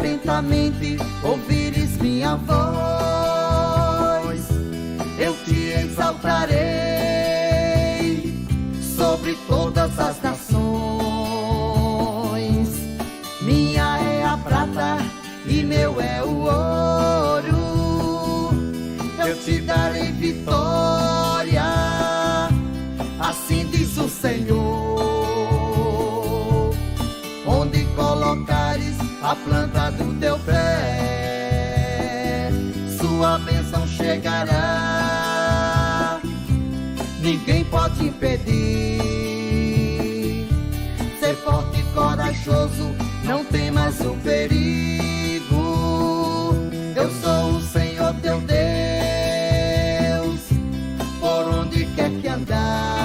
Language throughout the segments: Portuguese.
atentamente ouvires minha voz, eu te exaltarei sobre todas as nações. Minha é a prata e meu é o ouro, eu te darei vitória, assim diz o Senhor. Onde colocares a planta do teu pé, sua bênção chegará, ninguém pode impedir. Ser forte e corajoso, não temas o perigo, eu sou o Senhor teu Deus, por onde quer que andares.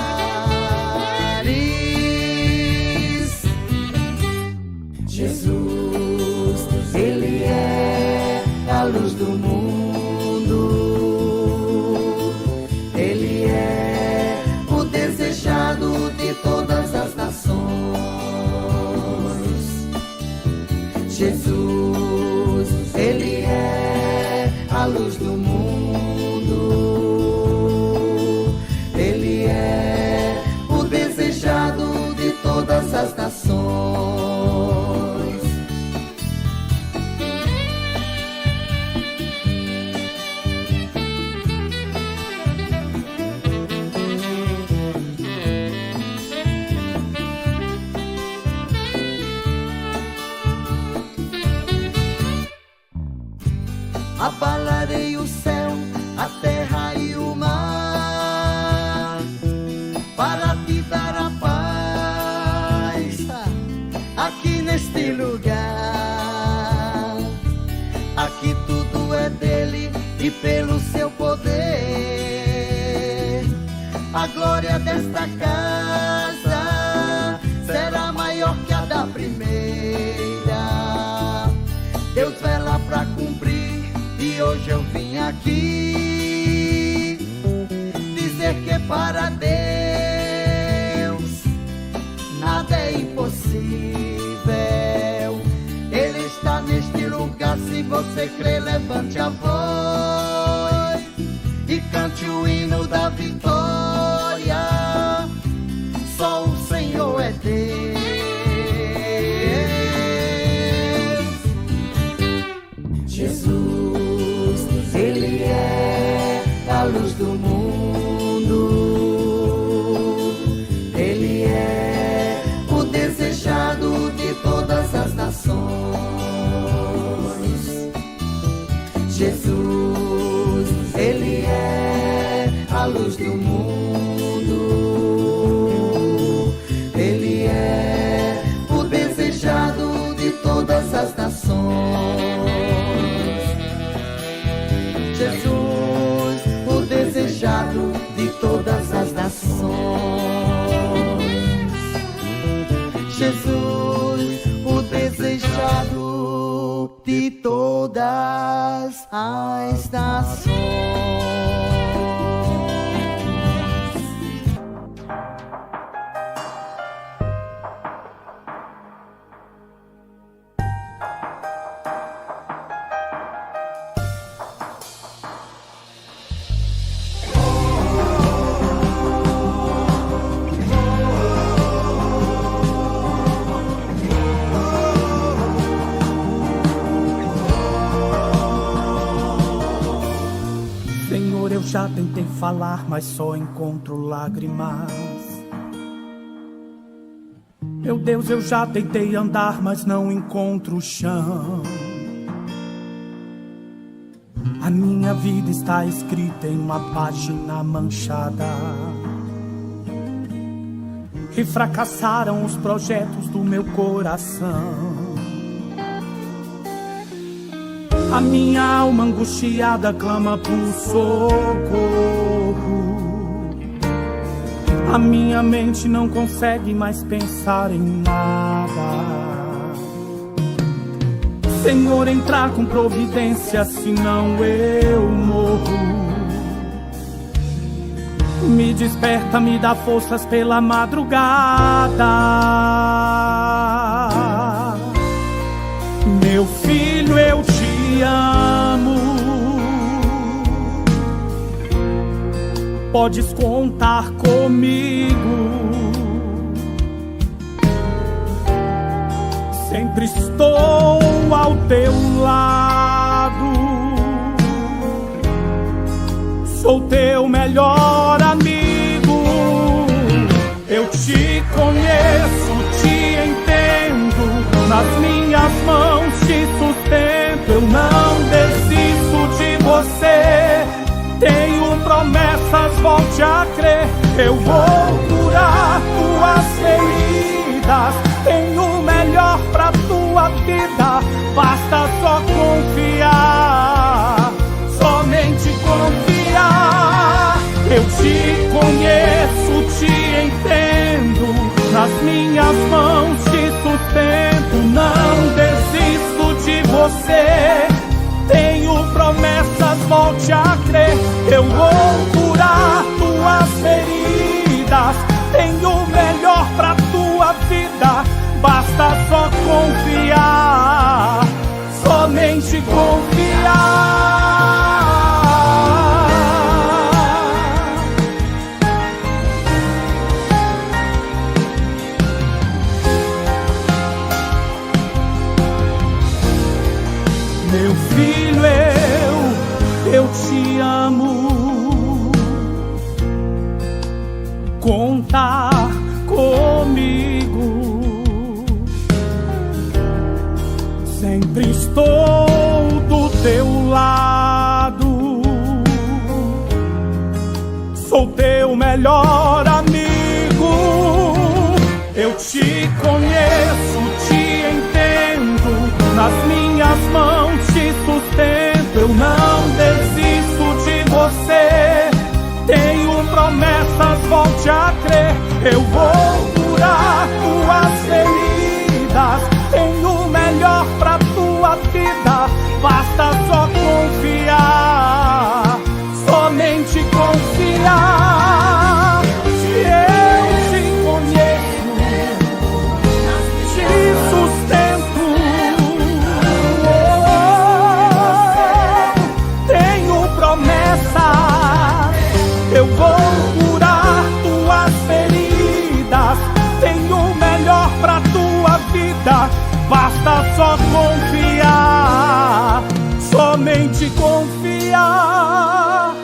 Jesus, Ele é a luz do mundo, Ele é o desejado de todas as nações. Jesus, Ele é a luz do mundo, Ele é o desejado de todas as nações. Abalarei o céu, a terra e o mar, para te dar a paz, aqui neste lugar. Aqui tudo é dele e pelo seu poder, a glória desta casa será maior que a da primeira. Deus vela pra cumprir, e hoje eu vim aqui dizer que para Deus nada é impossível. Ele está neste lugar, se você crê, levante a voz e cante o hino da vitória. Só o Senhor é Deus. Jesus, Ele é a luz do mundo, Ele é o desejado de todas as nações. Jesus, Ele é a luz do mundo, Ele é o desejado de todas as nações. Jesus, o desejado de todas as nações. Jesus, o desejado de todas as nações. Eu já tentei falar, mas só encontro lágrimas. Meu Deus, eu já tentei andar, mas não encontro o chão. A minha vida está escrita em uma página manchada, e fracassaram os projetos do meu coração. A minha alma angustiada clama por socorro. A minha mente não consegue mais pensar em nada. Senhor, entrar com providência, senão eu morro. Me desperta, me dá forças pela madrugada. Meu filho, filho, eu te amo. Podes contar comigo. Sempre estou ao teu lado. Sou teu melhor amigo. Eu te conheço, te entendo. Nas minhas mãos te sustento. Eu não desisto de você. Tenho promessas, volte a crer. Eu vou curar tuas feridas. Tenho o melhor pra tua vida. Basta só confiar. Somente confiar. Eu te conheço, te entendo. Nas minhas mãos te sustento. Não desisto de você. Tenho promessas, volte a crer. Eu vou curar tuas feridas. Tenho o melhor pra tua vida. Basta só confiar. Somente confiar. Meu filho, eu te amo. Conta comigo. Sempre estou do teu lado. Sou teu melhor amigo. Eu te conheço, te entendo. Nas minhas mãos te sustento. Eu não desisto de você. Tenho promessas, volte a crer. Eu vou curar tuas feridas. Tenho o melhor pra tua vida. Basta só confiar. Somente confiar. Se eu te conheço, te sustento. Tenho promessas. Eu vou curar tuas feridas. Tenho o melhor pra tua vida. Basta só confiar. Somente confiar.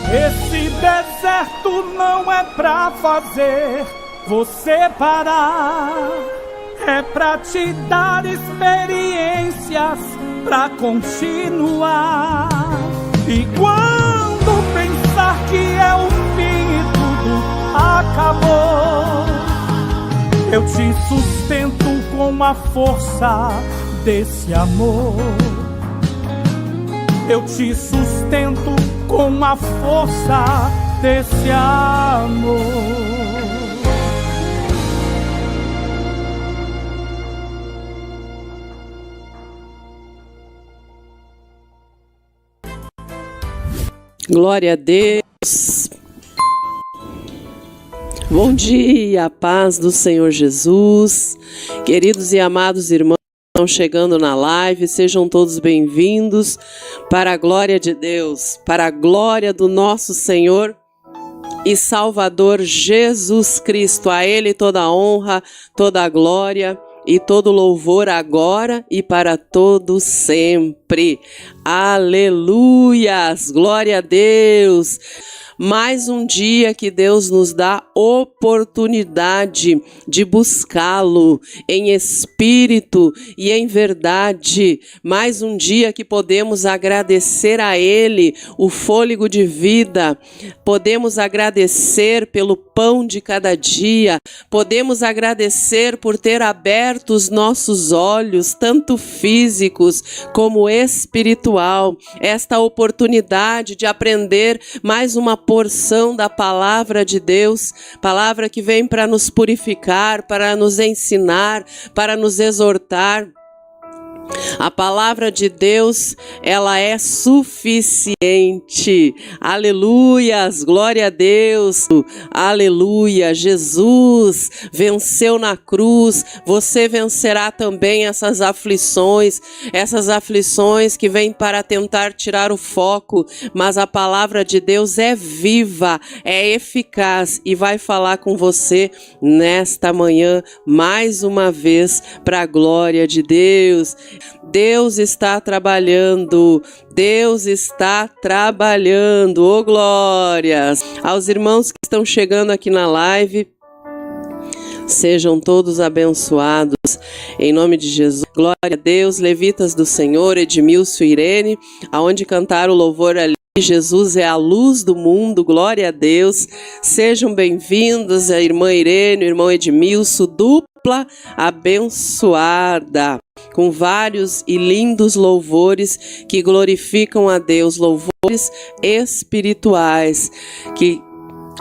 Esse deserto não é pra fazer você parar. É pra te dar experiências pra continuar. E quando pensar que é o fim e tudo acabou, eu te sustento com a força desse amor. Eu te sustento com a força desse amor. Glória a Deus. Bom dia, a paz do Senhor Jesus. Queridos e amados irmãos, estão chegando na live, sejam todos bem-vindos para a glória de Deus, para a glória do nosso Senhor e Salvador Jesus Cristo. A Ele toda a honra, toda a glória e todo louvor agora e para todo sempre. Aleluias! Glória a Deus! Mais um dia que Deus nos dá oportunidade de buscá-lo em espírito e em verdade. Mais um dia que podemos agradecer a Ele o fôlego de vida. Podemos agradecer pelo pão de cada dia. Podemos agradecer por ter aberto os nossos olhos, tanto físicos como espiritual. Esta oportunidade de aprender mais uma porção da palavra de Deus, palavra que vem para nos purificar, para nos ensinar, para nos exortar. A palavra de Deus, ela é suficiente. Aleluias, glória a Deus. Aleluia, Jesus venceu na cruz. Você vencerá também essas aflições que vêm para tentar tirar o foco, mas a palavra de Deus é viva, é eficaz e vai falar com você nesta manhã mais uma vez para a glória de Deus. Deus está trabalhando, oh glórias! Aos irmãos que estão chegando aqui na live, sejam todos abençoados, em nome de Jesus. Glória a Deus, levitas do Senhor, Edmilson e Irene, aonde cantaram o louvor ali. Jesus é a luz do mundo, glória a Deus. Sejam bem-vindos a irmã Irene, o irmão Edmilson, dupla abençoada, com vários e lindos louvores que glorificam a Deus, louvores espirituais que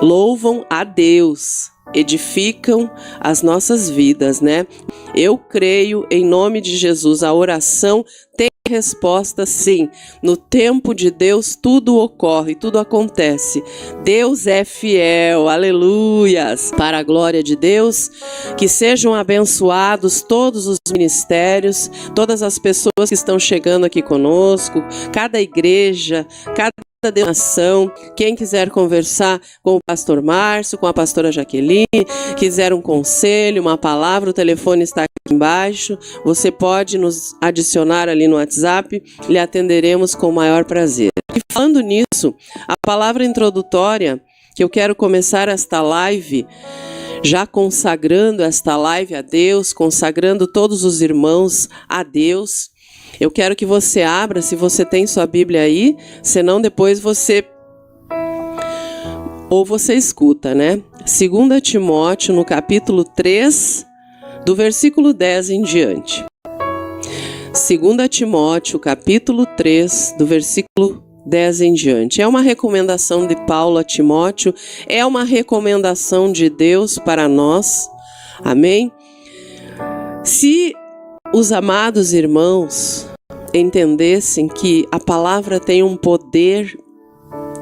louvam a Deus, edificam as nossas vidas, né? Eu creio em nome de Jesus, a oração tem resposta sim. No tempo de Deus tudo ocorre, tudo acontece. Deus é fiel, aleluias. Para a glória de Deus, que sejam abençoados todos os ministérios, todas as pessoas que estão chegando aqui conosco, cada igreja, cada denominação. Quem quiser conversar com o pastor Márcio, com a pastora Jaqueline, quiser um conselho, uma palavra, o telefone está aqui embaixo. Você pode nos adicionar ali no WhatsApp, lhe atenderemos com o maior prazer. E falando nisso, a palavra introdutória que eu quero começar esta live, já consagrando esta live a Deus, consagrando todos os irmãos a Deus. Eu quero que você abra, se você tem sua Bíblia aí, senão depois você escuta, né? 2 Timóteo, no capítulo 3, do versículo 10 em diante. 2 Timóteo, capítulo 3, do versículo 10 em diante. É uma recomendação de Paulo a Timóteo, é uma recomendação de Deus para nós. Amém? Se os amados irmãos entendessem que a palavra tem um poder,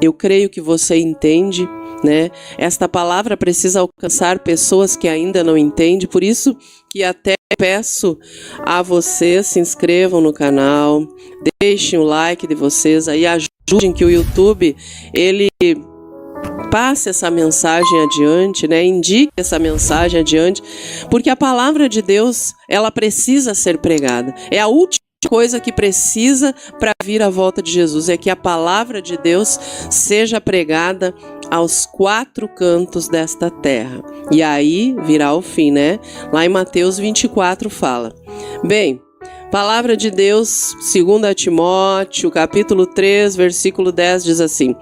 eu creio que você entende, né? Esta palavra precisa alcançar pessoas que ainda não entendem, por isso que até peço a vocês, se inscrevam no canal, deixem o like de vocês, aí ajudem que o YouTube, ele passe essa mensagem adiante, né? Indique essa mensagem adiante, porque a palavra de Deus, ela precisa ser pregada. É a última coisa que precisa para vir a volta de Jesus, é que a palavra de Deus seja pregada aos 4 cantos desta terra. E aí virá o fim, né? Lá em Mateus 24 fala. Bem, palavra de Deus, 2 Timóteo, capítulo 3, versículo 10, diz assim: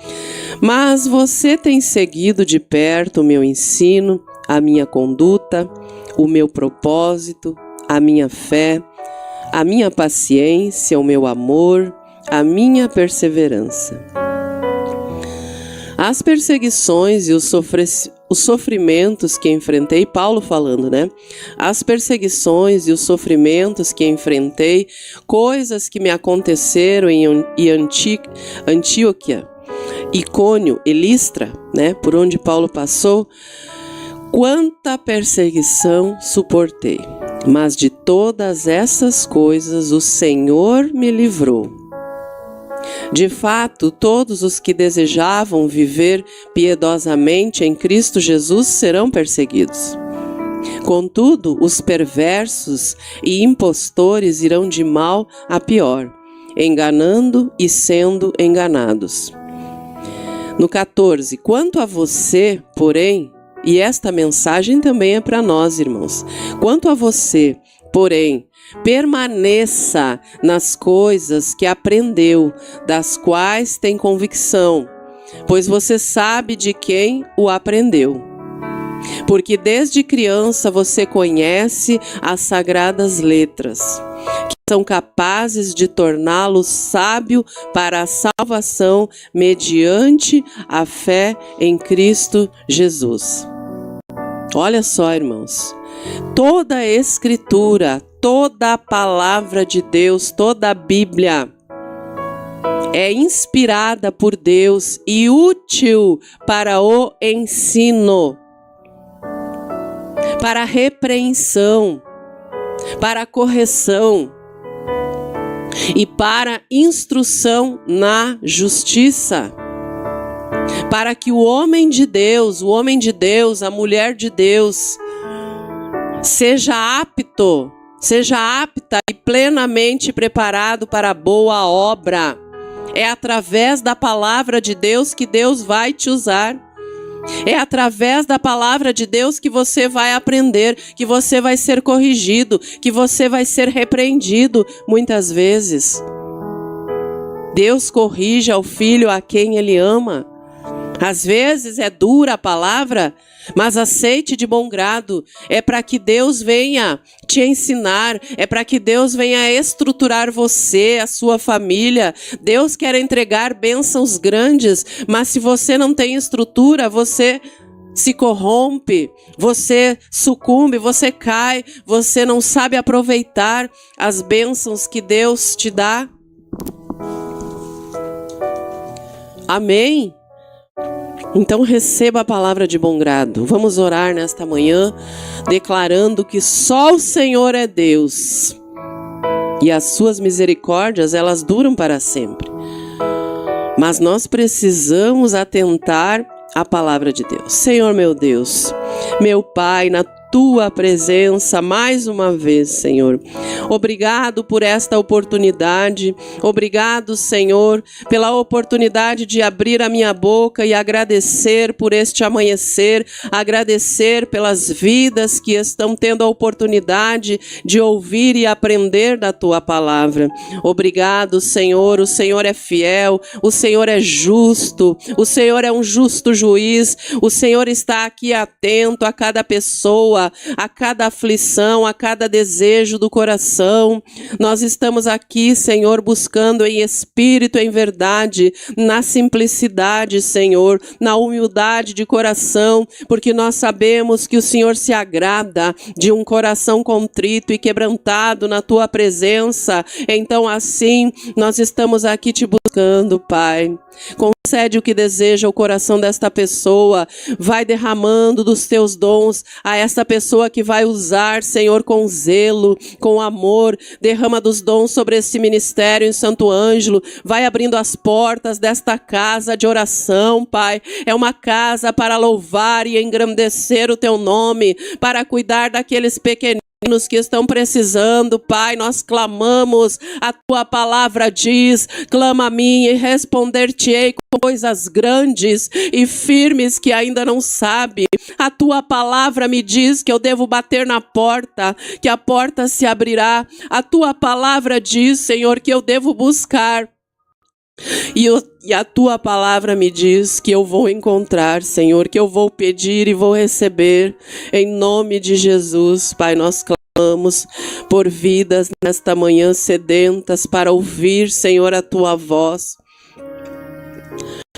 Mas você tem seguido de perto o meu ensino, a minha conduta, o meu propósito, a minha fé, a minha paciência, o meu amor, a minha perseverança. As perseguições e os sofrimentos que enfrentei, Paulo falando, né? As perseguições e os sofrimentos que enfrentei, coisas que me aconteceram em Antioquia, Icônio e Listra, né? Por onde Paulo passou, quanta perseguição suportei. Mas de todas essas coisas o Senhor me livrou. De fato, todos os que desejavam viver piedosamente em Cristo Jesus serão perseguidos. Contudo, os perversos e impostores irão de mal a pior, enganando e sendo enganados. No 14, quanto a você, porém, e esta mensagem também é para nós, irmãos. Quanto a você, porém, permaneça nas coisas que aprendeu, das quais tem convicção, pois você sabe de quem o aprendeu. Porque desde criança você conhece as sagradas letras, que são capazes de torná-lo sábio para a salvação mediante a fé em Cristo Jesus. Olha só, irmãos, toda a Escritura, toda a palavra de Deus, toda a Bíblia é inspirada por Deus e útil para o ensino, para a repreensão, para a correção e para a instrução na justiça, para que o homem de Deus, a mulher de Deus, seja apta e plenamente preparado para a boa obra. É através da palavra de Deus que Deus vai te usar. É através da palavra de Deus que você vai aprender, que você vai ser corrigido, que você vai ser repreendido muitas vezes. Deus corrige ao filho a quem ele ama. Às vezes é dura a palavra, mas aceite de bom grado. É para que Deus venha te ensinar, é para que Deus venha estruturar você, a sua família. Deus quer entregar bênçãos grandes, mas se você não tem estrutura, você se corrompe, você sucumbe, você cai, você não sabe aproveitar as bênçãos que Deus te dá. Amém? Então receba a palavra de bom grado. Vamos orar nesta manhã, declarando que só o Senhor é Deus. E as suas misericórdias, elas duram para sempre. Mas nós precisamos atentar à palavra de Deus. Senhor meu Deus, meu Pai, na tua presença mais uma vez, Senhor. Obrigado por esta oportunidade. Obrigado, Senhor, pela oportunidade de abrir a minha boca e agradecer por este amanhecer, agradecer pelas vidas que estão tendo a oportunidade de ouvir e aprender da tua palavra. Obrigado, Senhor. O Senhor é fiel, o Senhor é justo, o Senhor é um justo juiz, o Senhor está aqui atento a cada pessoa, a cada aflição, a cada desejo do coração. Nós estamos aqui, Senhor, buscando em espírito, em verdade, na simplicidade, Senhor, na humildade de coração, porque nós sabemos que o Senhor se agrada de um coração contrito e quebrantado na tua presença. Então, assim, nós estamos aqui te buscando, Pai. Concede o que deseja o coração desta pessoa. Vai derramando dos teus dons a esta pessoa que vai usar, Senhor, com zelo, com amor. Derrama dos dons sobre esse ministério em Santo Ângelo. Vai abrindo as portas desta casa de oração, Pai. É uma casa para louvar e engrandecer o teu nome, para cuidar daqueles pequeninos que estão precisando, Pai. Nós clamamos, a tua palavra diz: clama a mim e responder-te-ei com coisas grandes e firmes que ainda não sabe. A tua palavra me diz que eu devo bater na porta, que a porta se abrirá. A tua palavra diz, Senhor, que eu devo buscar. E a tua palavra me diz que eu vou encontrar, Senhor, que eu vou pedir e vou receber. Em nome de Jesus, Pai, nós clamamos por vidas nesta manhã sedentas para ouvir, Senhor, a tua voz.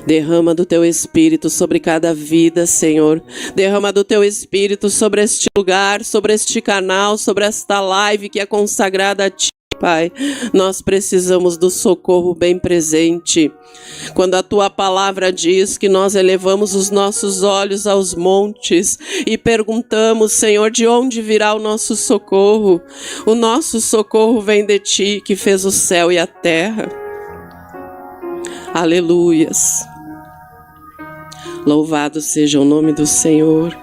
Derrama do teu Espírito sobre cada vida, Senhor. Derrama do teu Espírito sobre este lugar, sobre este canal, sobre esta live que é consagrada a ti, Pai. Nós precisamos do socorro bem presente. Quando a tua palavra diz que nós elevamos os nossos olhos aos montes e perguntamos, Senhor, de onde virá o nosso socorro? O nosso socorro vem de ti, que fez o céu e a terra. Aleluias. Louvado seja o nome do Senhor.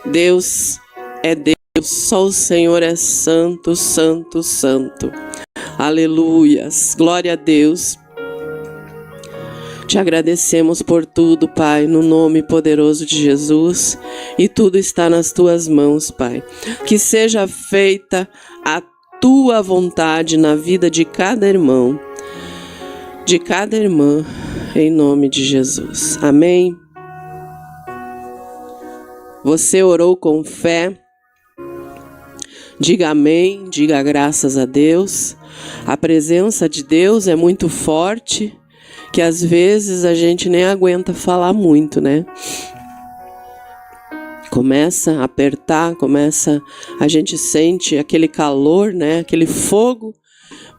Deus é Deus, só o Senhor é santo, santo, santo. Aleluias, glória a Deus. Te agradecemos por tudo, Pai, no nome poderoso de Jesus. E tudo está nas tuas mãos, Pai. Que seja feita a tua vontade na vida de cada irmão, de cada irmã, em nome de Jesus. Amém. Você orou com fé? Diga amém, diga graças a Deus. A presença de Deus é muito forte, que às vezes a gente nem aguenta falar muito, né? Começa a apertar, a gente sente aquele calor, né? Aquele fogo,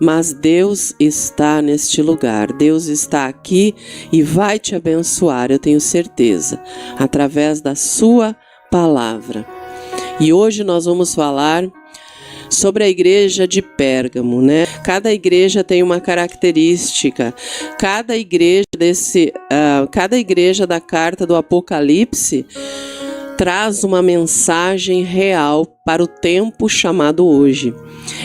mas Deus está neste lugar, Deus está aqui e vai te abençoar, eu tenho certeza, através da sua palavra. E hoje nós vamos falar sobre a igreja de Pérgamo, né? Cada igreja tem uma característica. Cada igreja da carta do Apocalipse traz uma mensagem real para o tempo chamado hoje.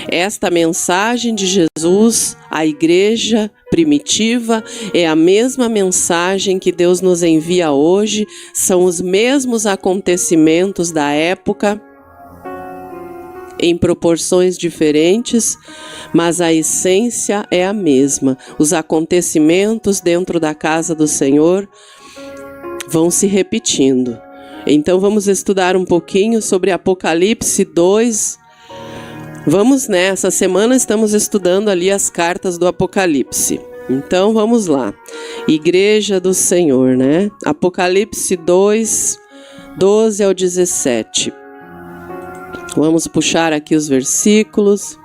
Esta mensagem de Jesus, a igreja primitiva, é a mesma mensagem que Deus nos envia hoje, são os mesmos acontecimentos da época, em proporções diferentes, mas a essência é a mesma. Os acontecimentos dentro da casa do Senhor vão se repetindo. Então vamos estudar um pouquinho sobre Apocalipse 2. Vamos nessa semana estamos estudando ali as cartas do Apocalipse. Então vamos lá. Igreja do Senhor, né? Apocalipse 2, 12 ao 17. Vamos puxar aqui os versículos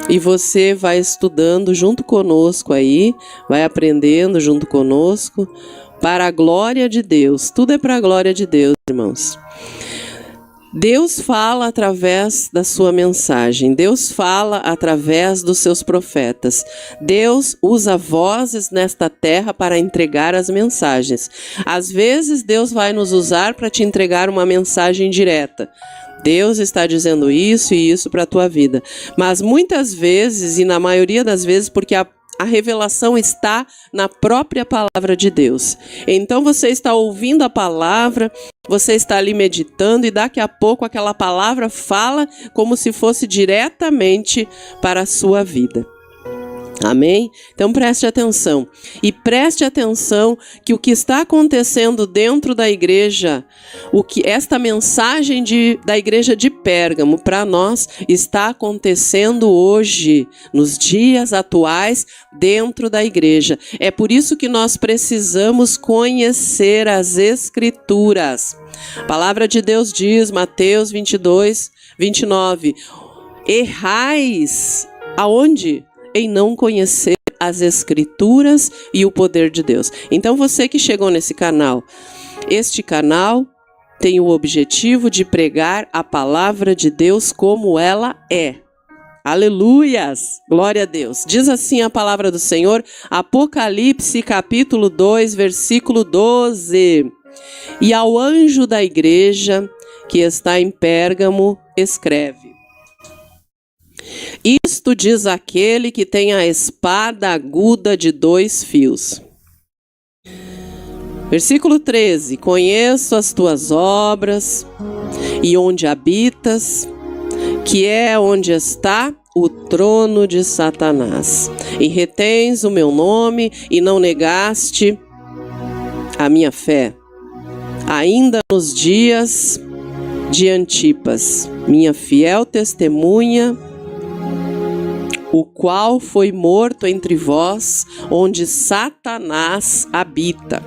e você vai estudando junto conosco aí, vai aprendendo junto conosco, para a glória de Deus. Tudo é para a glória de Deus, irmãos. Deus fala através da sua mensagem, Deus fala através dos seus profetas, Deus usa vozes nesta terra para entregar as mensagens. Às vezes Deus vai nos usar para te entregar uma mensagem direta. Deus está dizendo isso e isso para a tua vida. Mas muitas vezes, e na maioria das vezes, porque a revelação está na própria palavra de Deus. Então você está ouvindo a palavra, você está ali meditando e daqui a pouco aquela palavra fala como se fosse diretamente para a sua vida. Amém? Então preste atenção. E preste atenção que o que está acontecendo dentro da igreja, esta mensagem da igreja de Pérgamo para nós está acontecendo hoje, nos dias atuais, dentro da igreja. É por isso que nós precisamos conhecer as Escrituras. A palavra de Deus diz, Mateus 22, 29, errais aonde? Em não conhecer as Escrituras e o poder de Deus. Então você que chegou nesse canal, este canal tem o objetivo de pregar a palavra de Deus como ela é. Aleluias! Glória a Deus. Diz assim a palavra do Senhor, Apocalipse capítulo 2, versículo 12. E ao anjo da igreja que está em Pérgamo, escreve: isto diz aquele que tem a espada aguda de 2 fios. Versículo 13. Conheço as tuas obras e onde habitas, que é onde está o trono de Satanás. E retens o meu nome e não negaste a minha fé. Ainda nos dias de Antipas, minha fiel testemunha, o qual foi morto entre vós, onde Satanás habita.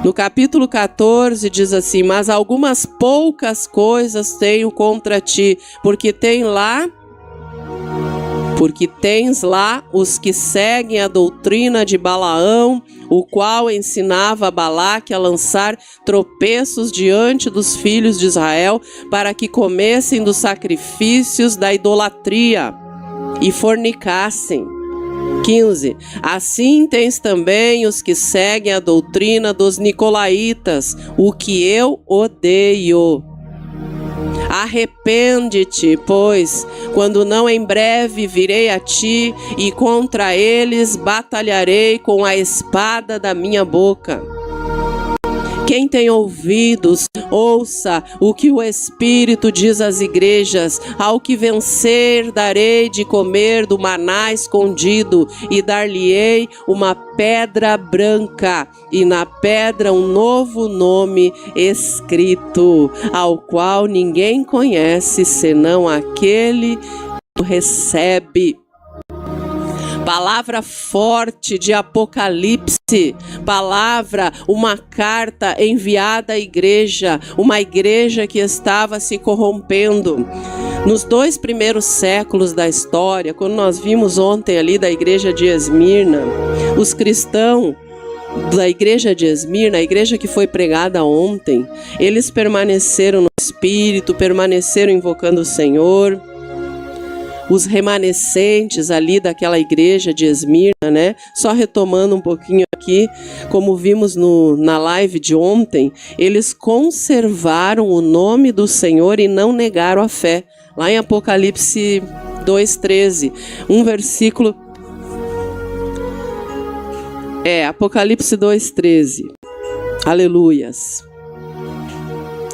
No capítulo 14 diz assim, mas algumas poucas coisas tenho contra ti, porque tens lá os que seguem a doutrina de Balaão, o qual ensinava a Balaque a lançar tropeços diante dos filhos de Israel, para que comessem dos sacrifícios da idolatria e fornicassem. 15. Assim tens também os que seguem a doutrina dos nicolaítas, o que eu odeio. Arrepende-te, pois, quando não em breve virei a ti e contra eles batalharei com a espada da minha boca. Quem tem ouvidos, ouça o que o Espírito diz às igrejas. Ao que vencer, darei de comer do maná escondido e dar-lhe-ei uma pedra branca e na pedra um novo nome escrito, ao qual ninguém conhece senão aquele que o recebe. Palavra forte de Apocalipse, palavra, uma carta enviada à igreja, uma igreja que estava se corrompendo. Nos 2 primeiros séculos da história, quando nós vimos ontem ali da igreja de Esmirna, os cristãos da igreja de Esmirna, a igreja que foi pregada ontem, eles permaneceram no Espírito, permaneceram invocando o Senhor. Os remanescentes ali daquela igreja de Esmirna, né? Só retomando um pouquinho aqui, como vimos na live de ontem, eles conservaram o nome do Senhor e não negaram a fé. Lá em Apocalipse 2:13, um versículo... Apocalipse 2:13. Aleluias.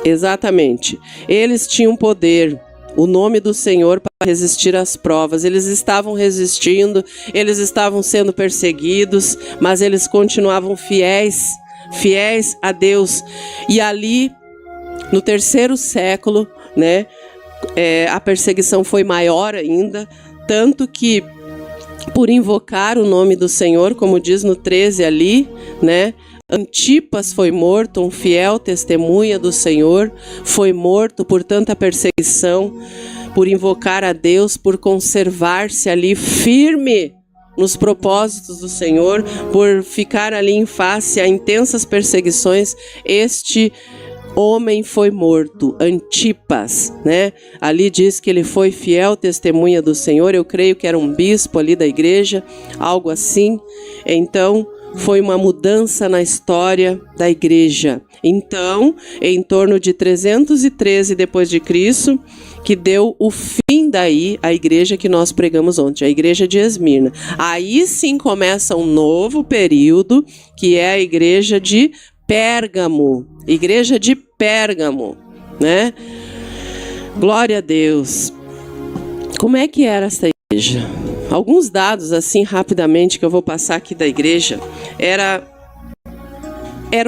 Exatamente. Eles tinham poder, o nome do Senhor, para resistir às provas. Eles estavam resistindo, eles estavam sendo perseguidos, mas eles continuavam fiéis a Deus. E ali, no 3º século, né, a perseguição foi maior ainda, tanto que por invocar o nome do Senhor, como diz no 13 ali, né? Antipas foi morto, um fiel testemunha do Senhor, foi morto por tanta perseguição, por invocar a Deus, por conservar-se ali firme nos propósitos do Senhor, por ficar ali em face a intensas perseguições. Este homem foi morto, Antipas, né? Ali diz que ele foi fiel testemunha do Senhor. Eu creio que era um bispo ali da igreja, algo assim. Então, foi uma mudança na história da igreja. Então, em torno de 313 depois de Cristo, que deu o fim daí a igreja que nós pregamos ontem, a igreja de Esmirna. Aí sim começa um novo período, que é a igreja de Pérgamo, igreja de Pérgamo, né? Glória a Deus. Como é que era essa igreja? Alguns dados assim rapidamente que eu vou passar aqui da igreja. Era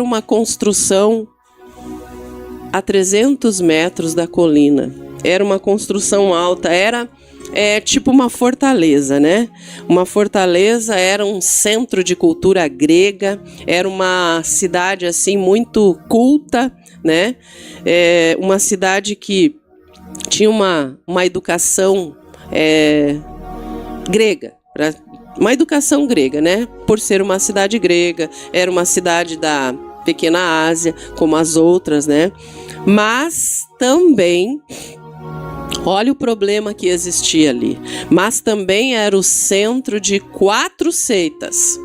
uma construção a 300 metros da colina. Era uma construção alta, era tipo uma fortaleza, né? Uma fortaleza, era um centro de cultura grega, era uma cidade assim muito culta, né? Uma cidade que tinha uma educação grega, uma educação grega, né? Por ser uma cidade grega, era uma cidade da pequena Ásia, como as outras, né? Mas também, olha o problema que existia ali, mas também era o centro de 4 seitas.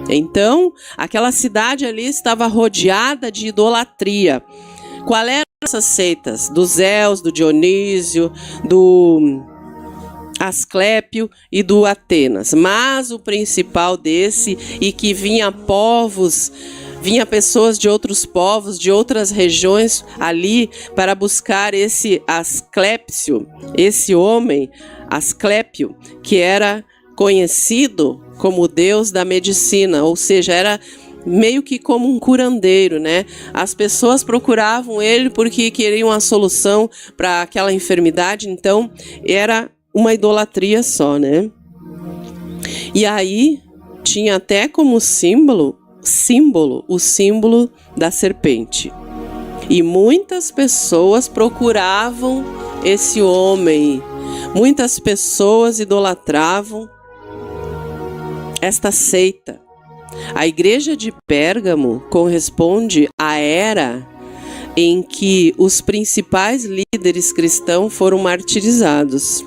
Então, aquela cidade ali estava rodeada de idolatria. Qual eram essas seitas? Do Zeus, do Dionísio, do Asclépio e do Atenas. Mas o principal desse, e que vinha pessoas de outros povos, de outras regiões ali para buscar esse Asclépio, esse homem, Asclépio, que era conhecido como o deus da medicina, ou seja, era meio que como um curandeiro, né? As pessoas procuravam ele porque queriam a solução para aquela enfermidade, então era uma idolatria só, né? E aí tinha até como símbolo o símbolo da serpente. E muitas pessoas procuravam esse homem, muitas pessoas idolatravam esta seita. A igreja de Pérgamo corresponde à era em que os principais líderes cristãos foram martirizados.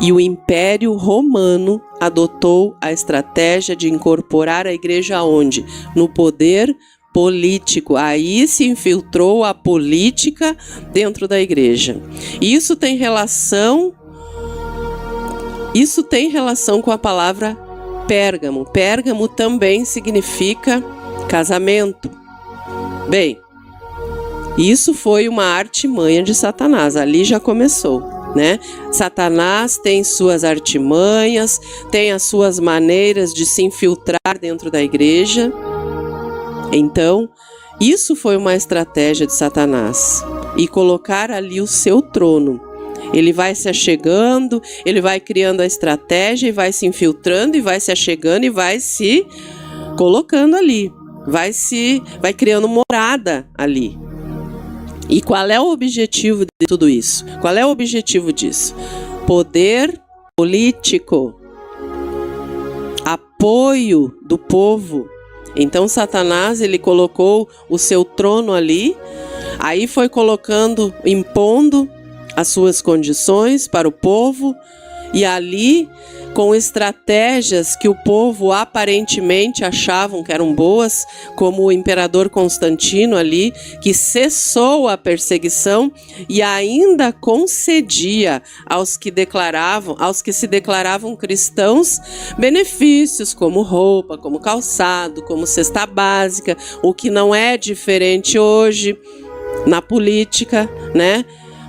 E o Império Romano adotou a estratégia de incorporar a igreja aonde? No poder político. Aí se infiltrou a política dentro da igreja. Isso tem relação com a palavra Pérgamo. Pérgamo também significa casamento. Bem, isso foi uma artimanha de Satanás. Ali já começou, né? Satanás tem suas artimanhas, tem as suas maneiras de se infiltrar dentro da igreja. Então, isso foi uma estratégia de Satanás, e colocar ali o seu trono. Ele vai se achegando, ele vai criando a estratégia e vai se infiltrando e vai se achegando e vai se colocando ali. Vai criando morada ali. E qual é o objetivo de tudo isso? Qual é o objetivo disso? Poder político. Apoio do povo. Então Satanás, ele colocou o seu trono ali, aí foi colocando, impondo as suas condições para o povo, e ali, com estratégias que o povo aparentemente achavam que eram boas, como o imperador Constantino ali, que cessou a perseguição e ainda concedia aos que se declaravam cristãos, benefícios como roupa, como calçado, como cesta básica, o que não é diferente hoje na política, né?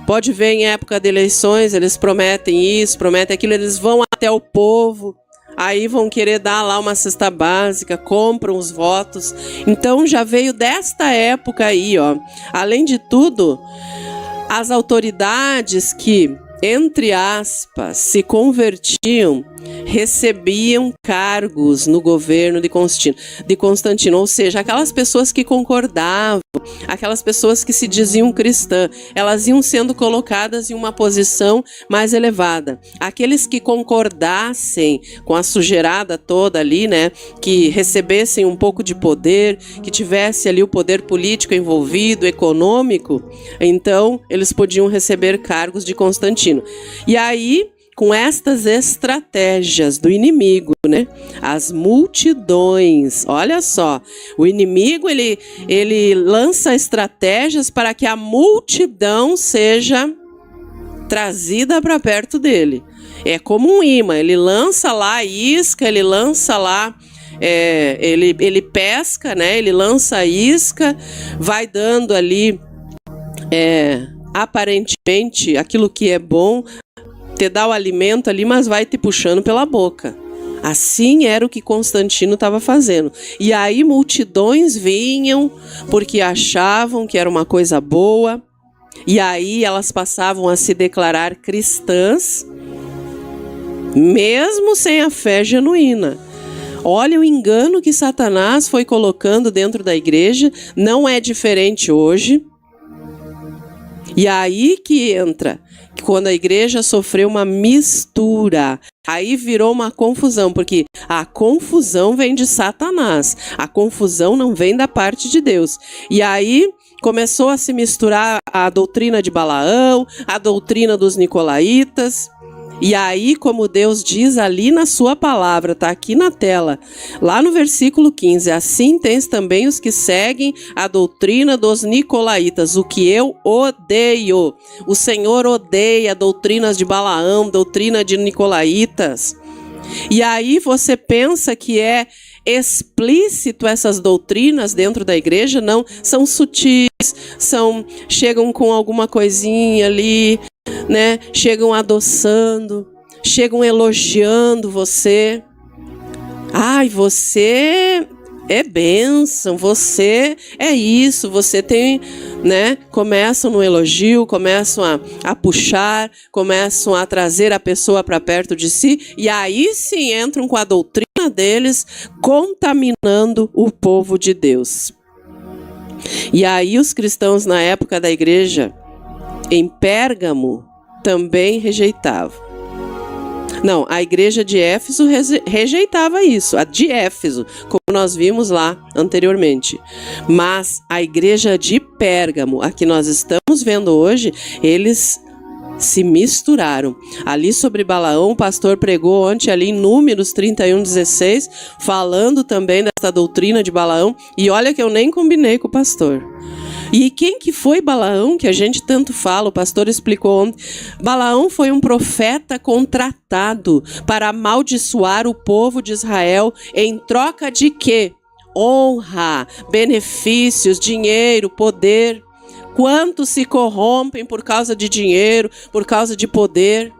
Pode ver em época de eleições, eles prometem isso, prometem aquilo, eles vão até o povo, aí vão querer dar lá uma cesta básica, compram os votos. Então já veio desta época aí, ó. Além de tudo, as autoridades que, entre aspas, se convertiam, recebiam cargos no governo de Constantino, ou seja, aquelas pessoas que concordavam, aquelas pessoas que se diziam cristãs, elas iam sendo colocadas em uma posição mais elevada. Aqueles que concordassem com a sujeirada toda ali, né, que recebessem um pouco de poder, que tivesse ali o poder político envolvido, econômico, então eles podiam receber cargos de Constantino. E aí, com estas estratégias do inimigo, né? As multidões, olha só, o inimigo ele lança estratégias para que a multidão seja trazida para perto dele. É como um imã, ele lança lá a isca, ele lança lá, ele pesca, né? Ele lança a isca, vai dando ali, aparentemente, aquilo que é bom, te dá o alimento ali, mas vai te puxando pela boca. Assim era o que Constantino estava fazendo. E aí multidões vinham porque achavam que era uma coisa boa. E aí elas passavam a se declarar cristãs, mesmo sem a fé genuína. Olha o engano que Satanás foi colocando dentro da igreja. Não é diferente hoje. E aí que entra, quando a igreja sofreu uma mistura, aí virou uma confusão, porque a confusão vem de Satanás, a confusão não vem da parte de Deus. E aí começou a se misturar a doutrina de Balaão, a doutrina dos nicolaítas. E aí, como Deus diz ali na sua palavra, está aqui na tela, lá no versículo 15, assim tens também os que seguem a doutrina dos nicolaítas, o que eu odeio. O Senhor odeia doutrinas de Balaão, doutrina de nicolaítas. E aí você pensa que é explícito essas doutrinas dentro da igreja? Não, são sutis, chegam com alguma coisinha ali, né? Chegam adoçando, chegam elogiando você. Ai, você é bênção, você é isso, você tem, né? Começam no elogio, começam a puxar, começam a trazer a pessoa para perto de si, e aí sim entram com a doutrina deles, contaminando o povo de Deus. E aí os cristãos na época da igreja em Pérgamo também rejeitavam. Não, a igreja de Éfeso rejeitava isso, a de Éfeso, como nós vimos lá anteriormente. Mas a igreja de Pérgamo, a que nós estamos vendo hoje, eles se misturaram. Ali sobre Balaão, o pastor pregou ontem ali em Números 31:16, falando também dessa doutrina de Balaão, e olha que eu nem combinei com o pastor. E quem que foi Balaão, que a gente tanto fala, o pastor explicou ontem. Balaão foi um profeta contratado para amaldiçoar o povo de Israel em troca de quê? Honra, benefícios, dinheiro, poder. Quantos se corrompem por causa de dinheiro, por causa de poder?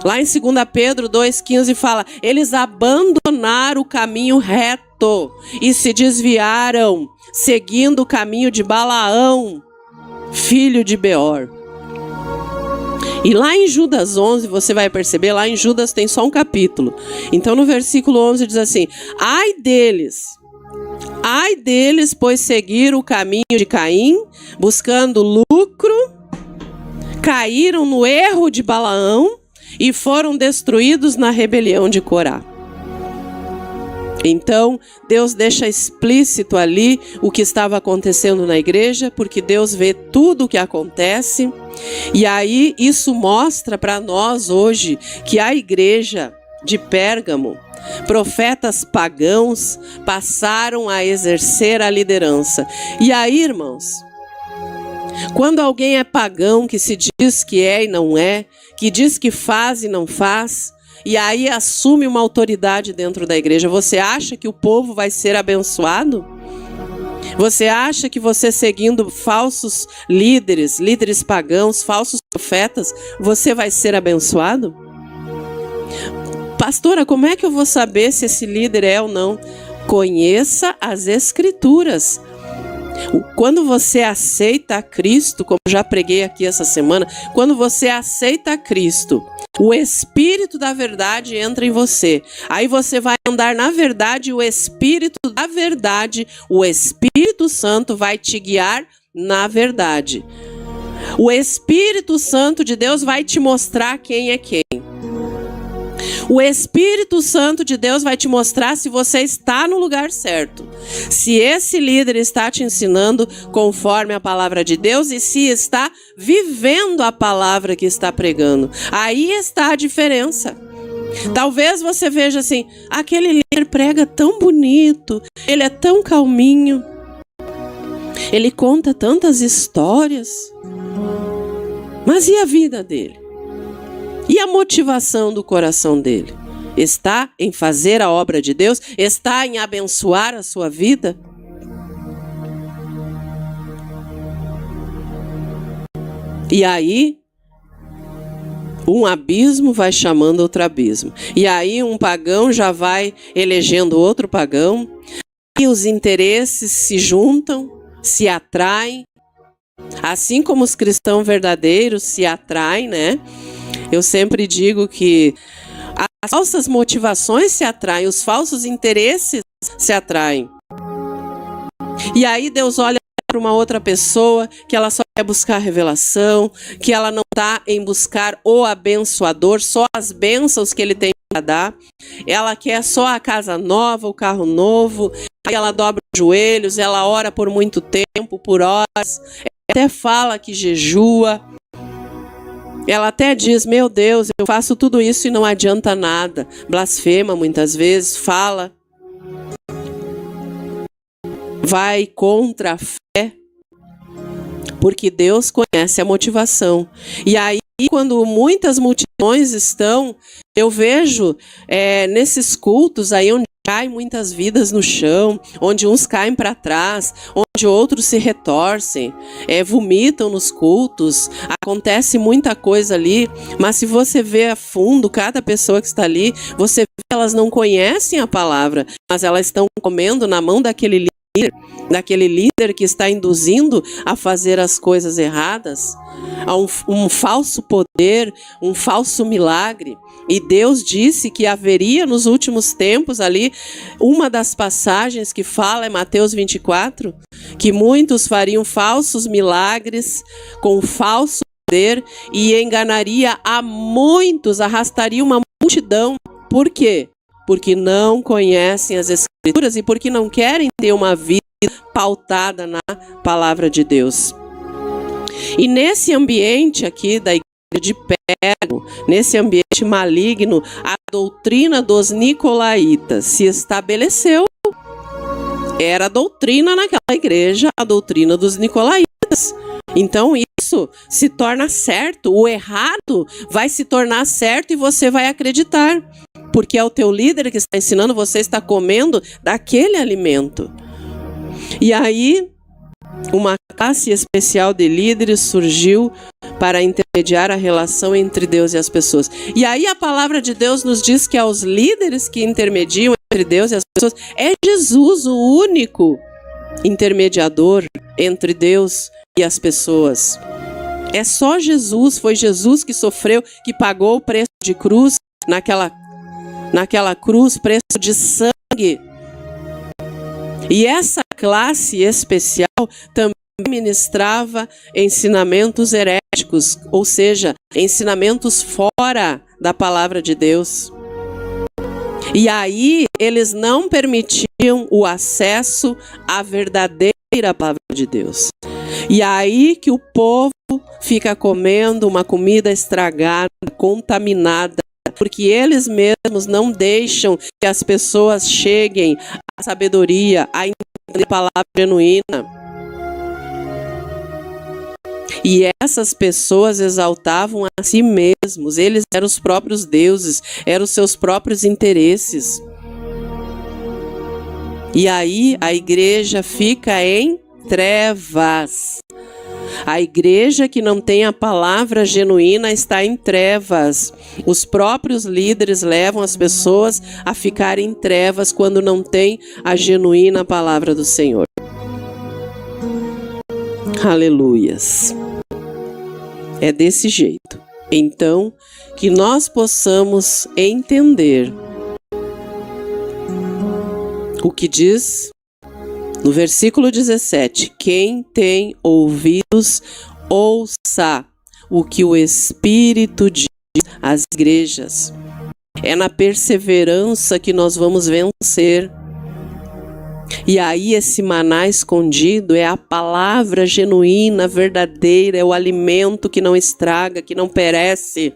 Lá em 2 Pedro 2,15 fala, eles abandonaram o caminho reto e se desviaram, seguindo o caminho de Balaão, filho de Beor. E lá em Judas 11, você vai perceber, lá em Judas tem só um capítulo. Então no versículo 11 diz assim: ai deles, pois seguiram o caminho de Caim, buscando lucro, caíram no erro de Balaão e foram destruídos na rebelião de Corá. Então, Deus deixa explícito ali o que estava acontecendo na igreja, porque Deus vê tudo o que acontece. E aí, isso mostra para nós hoje que a igreja de Pérgamo, profetas pagãos, passaram a exercer a liderança. E aí, irmãos, quando alguém é pagão, que se diz que é e não é, que diz que faz e não faz, e aí assume uma autoridade dentro da igreja, você acha que o povo vai ser abençoado? Você acha que você seguindo falsos líderes pagãos, falsos profetas, você vai ser abençoado? Pastora, como é que eu vou saber se esse líder é ou não? Conheça as Escrituras. Quando você aceita a Cristo, como já preguei aqui essa semana, quando você aceita a Cristo, o Espírito da verdade entra em você. Aí você vai andar na verdade, o Espírito da verdade, o Espírito Santo vai te guiar na verdade. O Espírito Santo de Deus vai te mostrar quem é quem. O Espírito Santo de Deus vai te mostrar se você está no lugar certo. Se esse líder está te ensinando conforme a palavra de Deus e se está vivendo a palavra que está pregando. Aí está a diferença. Talvez você veja assim, aquele líder prega tão bonito, ele é tão calminho, ele conta tantas histórias. Mas e a vida dele? E a motivação do coração dele? Está em fazer a obra de Deus? Está em abençoar a sua vida? E aí, um abismo vai chamando outro abismo. E aí um pagão já vai elegendo outro pagão. E os interesses se juntam, se atraem. Assim como os cristãos verdadeiros se atraem, né? Eu sempre digo que as falsas motivações se atraem, os falsos interesses se atraem. E aí Deus olha para uma outra pessoa que ela só quer buscar revelação, que ela não está em buscar o abençoador, só as bênçãos que ele tem para dar. Ela quer só a casa nova, o carro novo, aí ela dobra os joelhos, ela ora por muito tempo, por horas, até fala que jejua. Ela até diz, meu Deus, eu faço tudo isso e não adianta nada. Blasfema muitas vezes, fala. Vai contra a fé. Porque Deus conhece a motivação. E aí, quando muitas multidões estão, eu vejo nesses cultos aí onde caem muitas vidas no chão, onde uns caem para trás, onde outros se retorcem, vomitam nos cultos, acontece muita coisa ali, mas se você vê a fundo cada pessoa que está ali, você vê que elas não conhecem a palavra, mas elas estão comendo na mão daquele líder que está induzindo a fazer as coisas erradas, a um falso poder, um falso milagre. E Deus disse que haveria nos últimos tempos ali, uma das passagens que fala é Mateus 24, que muitos fariam falsos milagres com falso poder e enganaria a muitos, arrastaria uma multidão. Por quê? Porque não conhecem as Escrituras e porque não querem ter uma vida pautada na palavra de Deus. E nesse ambiente aqui da igreja de Pérgamo, nesse ambiente maligno, a doutrina dos nicolaítas se estabeleceu. Era a doutrina naquela igreja, a doutrina dos nicolaítas. Então isso se torna certo, o errado vai se tornar certo e você vai acreditar. Porque é o teu líder que está ensinando, você está comendo daquele alimento. E aí, uma classe especial de líderes surgiu para intermediar a relação entre Deus e as pessoas. E aí a palavra de Deus nos diz que aos líderes que intermediam entre Deus e as pessoas, é Jesus o único intermediador entre Deus e as pessoas. É só Jesus, foi Jesus que sofreu, que pagou o preço de cruz, naquela cruz, preço de sangue. E essa classe especial também ministrava ensinamentos heréticos, ou seja, ensinamentos fora da palavra de Deus. E aí eles não permitiam o acesso à verdadeira palavra de Deus. E aí que o povo fica comendo uma comida estragada, contaminada, porque eles mesmos não deixam que as pessoas cheguem à sabedoria, a entender a palavra genuína. E essas pessoas exaltavam a si mesmos, eles eram os próprios deuses, eram os seus próprios interesses. E aí a igreja fica em trevas. A igreja que não tem a palavra genuína está em trevas. Os próprios líderes levam as pessoas a ficarem em trevas quando não tem a genuína palavra do Senhor. Aleluias. É desse jeito. Então, que nós possamos entender o que diz no versículo 17: quem tem ouvidos, ouça o que o Espírito diz às igrejas. É na perseverança que nós vamos vencer. E aí esse maná escondido é a palavra genuína, verdadeira, é o alimento que não estraga, que não perece.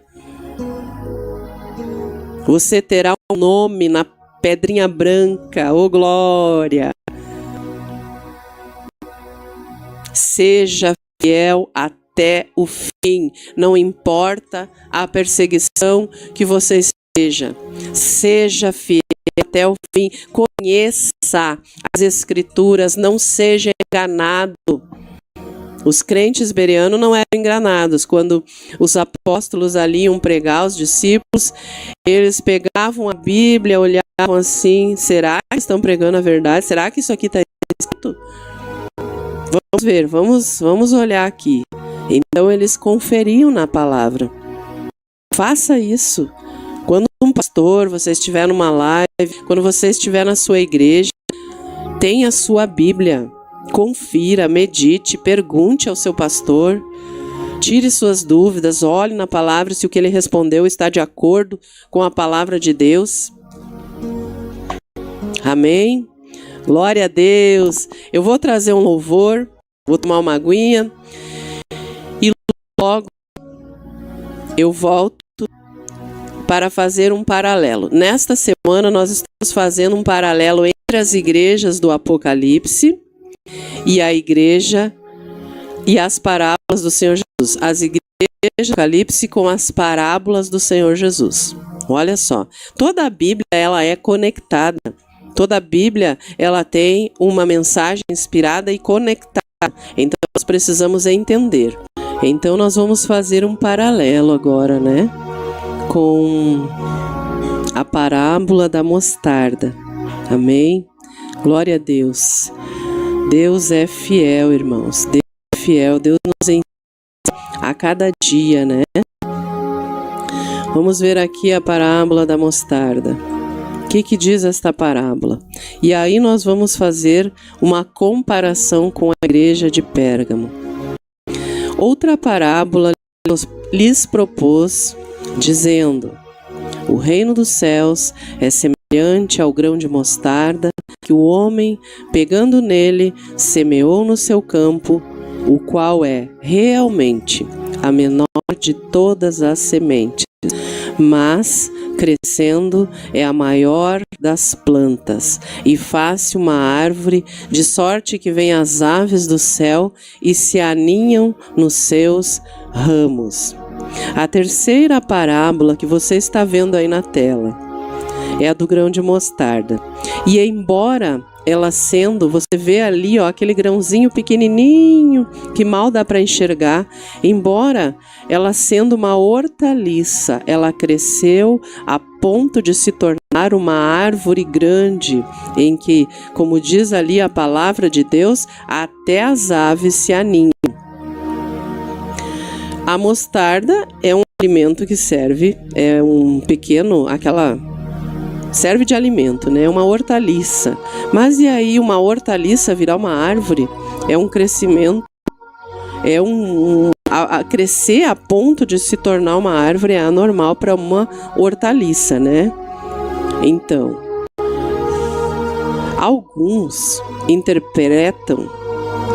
Você terá um nome na pedrinha branca, ô glória! Seja fiel até o fim, não importa a perseguição que você esteja. Seja fiel até o fim, conheça as Escrituras, não seja enganado. Os crentes bereanos não eram enganados. Quando os apóstolos ali iam pregar os discípulos, eles pegavam a Bíblia, olhavam assim: será que estão pregando a verdade? Será que isso aqui está escrito? Vamos ver, vamos olhar aqui. Então eles conferiam na palavra. Faça isso. Quando um pastor, você estiver numa live, quando você estiver na sua igreja, tenha a sua Bíblia. Confira, medite, pergunte ao seu pastor. Tire suas dúvidas, olhe na palavra se o que ele respondeu está de acordo com a palavra de Deus. Amém? Glória a Deus. Eu vou trazer um louvor, vou tomar uma aguinha e logo eu volto para fazer um paralelo. Nesta semana nós estamos fazendo um paralelo entre as igrejas do Apocalipse e a igreja e as parábolas do Senhor Jesus. As igrejas do Apocalipse com as parábolas do Senhor Jesus. Olha só, toda a Bíblia ela é conectada. Toda a Bíblia, ela tem uma mensagem inspirada e conectada. Então, nós precisamos entender. Então, nós vamos fazer um paralelo agora, né? Com a parábola da mostarda. Amém? Glória a Deus. Deus é fiel, irmãos. Deus é fiel. Deus nos ensina a cada dia, né? Vamos ver aqui a parábola da mostarda. O que diz esta parábola? E aí nós vamos fazer uma comparação com a igreja de Pérgamo. Outra parábola lhes propôs, dizendo: o reino dos céus é semelhante ao grão de mostarda que o homem, pegando nele, semeou no seu campo, o qual é realmente a menor de todas as sementes, mas crescendo é a maior das plantas, e faz-se uma árvore, de sorte que vêm as aves do céu e se aninham nos seus ramos. A terceira parábola que você está vendo aí na tela é a do grão de mostarda. E embora ela sendo, você vê ali, ó, aquele grãozinho pequenininho que mal dá para enxergar, embora ela sendo uma hortaliça, ela cresceu a ponto de se tornar uma árvore grande, em que, como diz ali a palavra de Deus, até as aves se aninham. A mostarda é um alimento que serve, é um pequeno, serve de alimento, né? É uma hortaliça. Mas e aí uma hortaliça virar uma árvore? É um crescimento, crescer a ponto de se tornar uma árvore é anormal para uma hortaliça, né? Então, alguns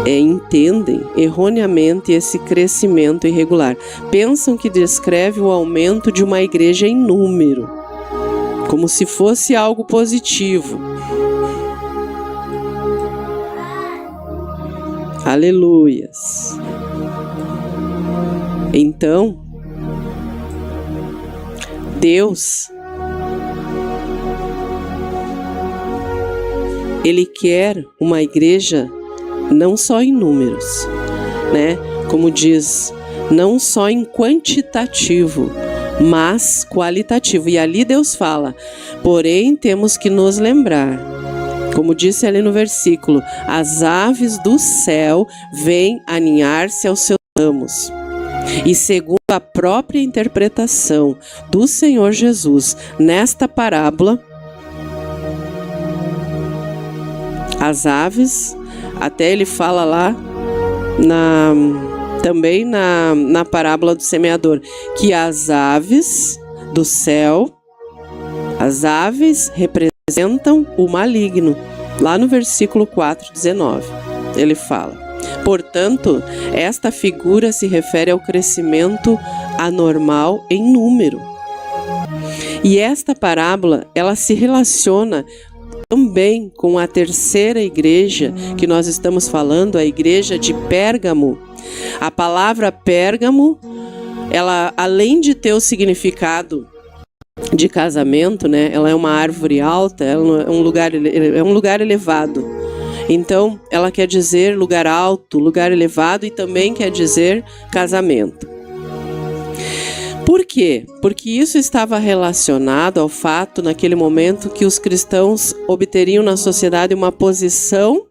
entendem erroneamente esse crescimento irregular. Pensam que descreve o aumento de uma igreja em número, como se fosse algo positivo. Aleluias. Então, Deus, Ele quer uma igreja não só em números, né? Como diz, não só em quantitativo, mas qualitativo. E ali Deus fala, porém temos que nos lembrar, como disse ali no versículo, as aves do céu vêm aninhar-se aos seus ramos. E segundo a própria interpretação do Senhor Jesus nesta parábola, as aves, até ele fala lá também na parábola do semeador, que as aves do céu, as aves representam o maligno. Lá no versículo 4:19, ele fala, portanto, esta figura se refere ao crescimento anormal em número. E esta parábola, ela se relaciona também com a terceira igreja que nós estamos falando, a igreja de Pérgamo. A palavra Pérgamo, ela, além de ter o significado de casamento, né, ela é uma árvore alta, ela é um lugar elevado. Então, ela quer dizer lugar alto, lugar elevado e também quer dizer casamento. Por quê? Porque isso estava relacionado ao fato, naquele momento, que os cristãos obteriam na sociedade uma posição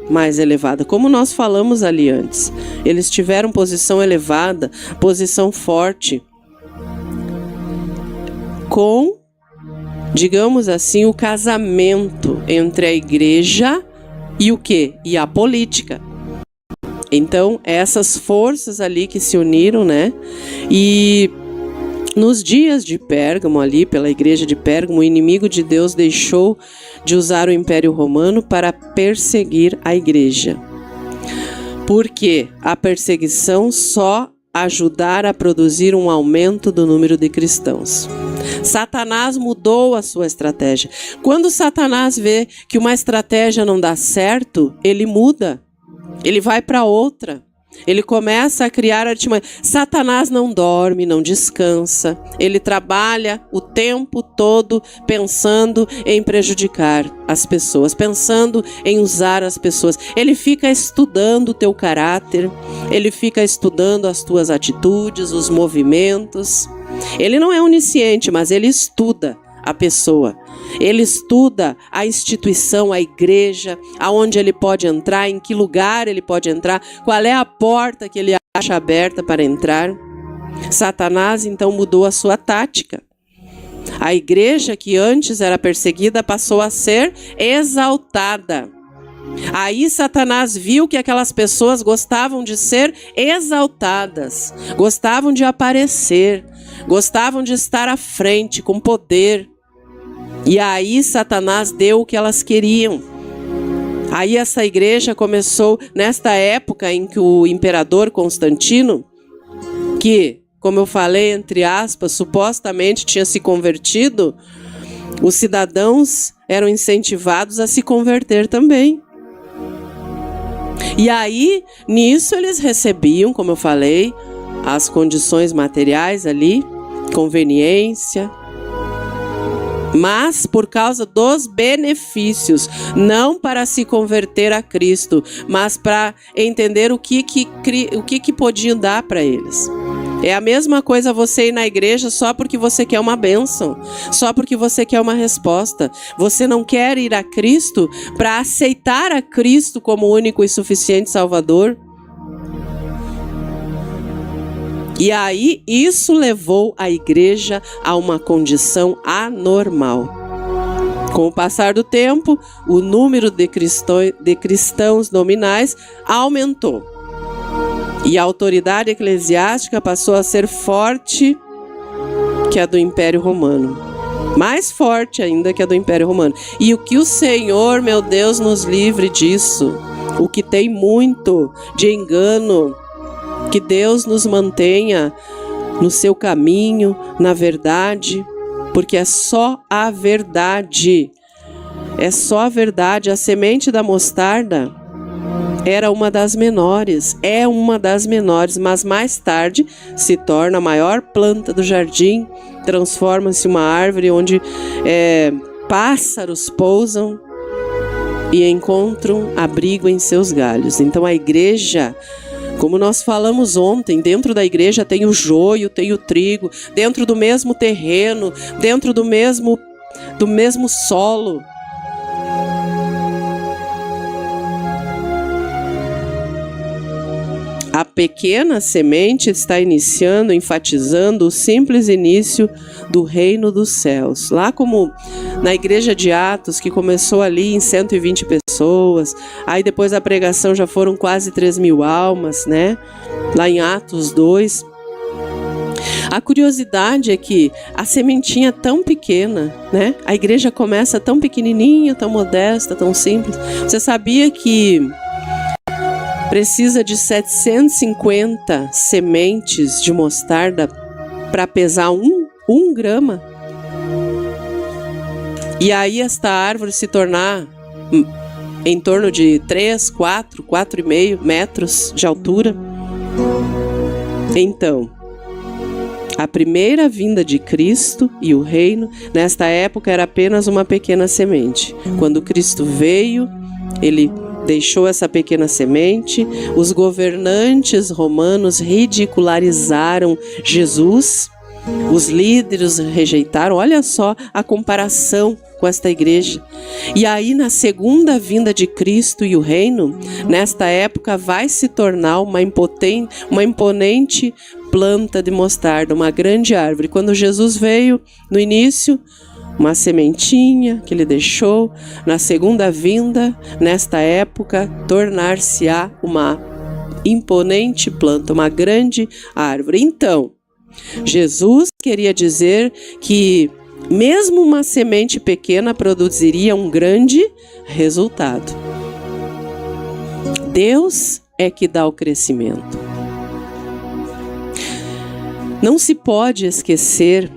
mais elevada. Como nós falamos ali antes, eles tiveram posição elevada, posição forte, com, digamos assim, o casamento entre a igreja e o quê? E a política. Então, essas forças ali que se uniram, né? E nos dias de Pérgamo, ali pela igreja de Pérgamo, o inimigo de Deus deixou de usar o Império Romano para perseguir a igreja. Porque a perseguição só ajudar a produzir um aumento do número de cristãos. Satanás mudou a sua estratégia. Quando Satanás vê que uma estratégia não dá certo, ele muda. Ele vai para outra. Ele começa a criar artimanhas. Satanás não dorme, não descansa. Ele trabalha o tempo todo pensando em prejudicar as pessoas, pensando em usar as pessoas. Ele fica estudando o teu caráter, ele fica estudando as tuas atitudes, os movimentos. Ele não é onisciente, mas ele estuda a pessoa. Ele estuda a instituição, a igreja, aonde ele pode entrar, em que lugar ele pode entrar, qual é a porta que ele acha aberta para entrar. Satanás então mudou a sua tática. A igreja que antes era perseguida passou a ser exaltada. Aí Satanás viu que aquelas pessoas gostavam de ser exaltadas, gostavam de aparecer, gostavam de estar à frente, com poder. E aí Satanás deu o que elas queriam. Aí essa igreja começou, nesta época em que o imperador Constantino, que, como eu falei, entre aspas, supostamente tinha se convertido, os cidadãos eram incentivados a se converter também. E aí, nisso eles recebiam, como eu falei, as condições materiais ali, conveniência, mas por causa dos benefícios, não para se converter a Cristo, mas para entender o que podiam dar para eles. É a mesma coisa você ir na igreja só porque você quer uma bênção, só porque você quer uma resposta. Você não quer ir a Cristo para aceitar a Cristo como único e suficiente Salvador. E aí isso levou a igreja a uma condição anormal. Com o passar do tempo, o número de cristãos nominais aumentou. E a autoridade eclesiástica passou a ser forte que a do Império Romano. Mais forte ainda que a do Império Romano. E o que o Senhor, meu Deus, nos livre disso. O que tem muito de engano. Que Deus nos mantenha no seu caminho, na verdade. Porque é só a verdade. É só a verdade. A semente da mostarda era uma das menores. É uma das menores. Mas mais tarde se torna a maior planta do jardim. Transforma-se uma árvore onde pássaros pousam e encontram abrigo em seus galhos. Então a igreja, como nós falamos ontem, dentro da igreja tem o joio, tem o trigo, dentro do mesmo terreno, dentro do mesmo solo. A pequena semente está iniciando, enfatizando o simples início do reino dos céus. Lá como na igreja de Atos, que começou ali em 120 pessoas, aí depois da pregação já foram quase 3.000 almas, né? Lá em Atos 2. A curiosidade é que a sementinha é tão pequena, né? A igreja começa tão pequenininha, tão modesta, tão simples. Você sabia que precisa de 750 sementes de mostarda para pesar um grama? E aí esta árvore se tornar em torno de 3, 4,5 metros de altura. Então, a primeira vinda de Cristo e o reino, nesta época, era apenas uma pequena semente. Quando Cristo veio, ele deixou essa pequena semente. Os governantes romanos ridicularizaram Jesus. Os líderes rejeitaram. Olha só a comparação com esta igreja. E aí, na segunda vinda de Cristo e o reino, nesta época vai se tornar uma imponente planta de mostarda, uma grande árvore. Quando Jesus veio, no início, uma sementinha que ele deixou. Na segunda vinda, nesta época, tornar-se-á uma imponente planta, uma grande árvore. Então, Jesus queria dizer que mesmo uma semente pequena produziria um grande resultado. Deus é que dá o crescimento. Não se pode esquecer,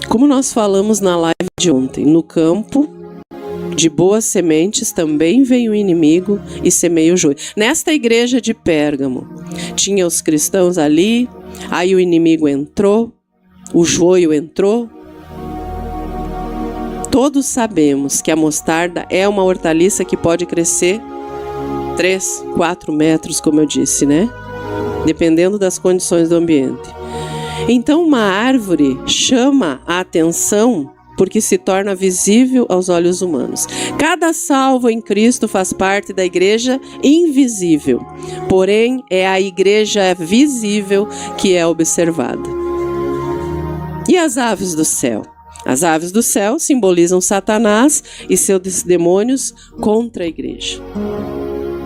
como nós falamos na live de ontem, no campo de boas sementes também vem o inimigo e semeia o joio. Nesta igreja de Pérgamo, tinha os cristãos ali, aí o inimigo entrou, o joio entrou. Todos sabemos que a mostarda é uma hortaliça que pode crescer 3, 4 metros, como eu disse, né? Dependendo das condições do ambiente. Então, uma árvore chama a atenção porque se torna visível aos olhos humanos. Cada salvo em Cristo faz parte da igreja invisível, porém é a igreja visível que é observada. E as aves do céu? As aves do céu simbolizam Satanás e seus demônios contra a igreja.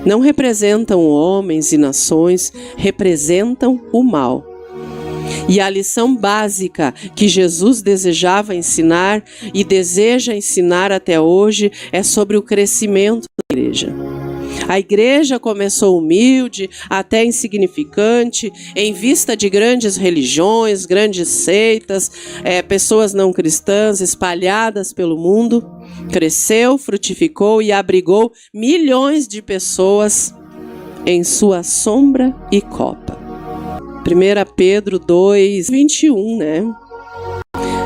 Não representam homens e nações, representam o mal. E a lição básica que Jesus desejava ensinar e deseja ensinar até hoje é sobre o crescimento da igreja. A igreja começou humilde, até insignificante, em vista de grandes religiões, grandes seitas, pessoas não cristãs espalhadas pelo mundo. Cresceu, frutificou e abrigou milhões de pessoas em sua sombra e copa. 1 Pedro 2, 21, né?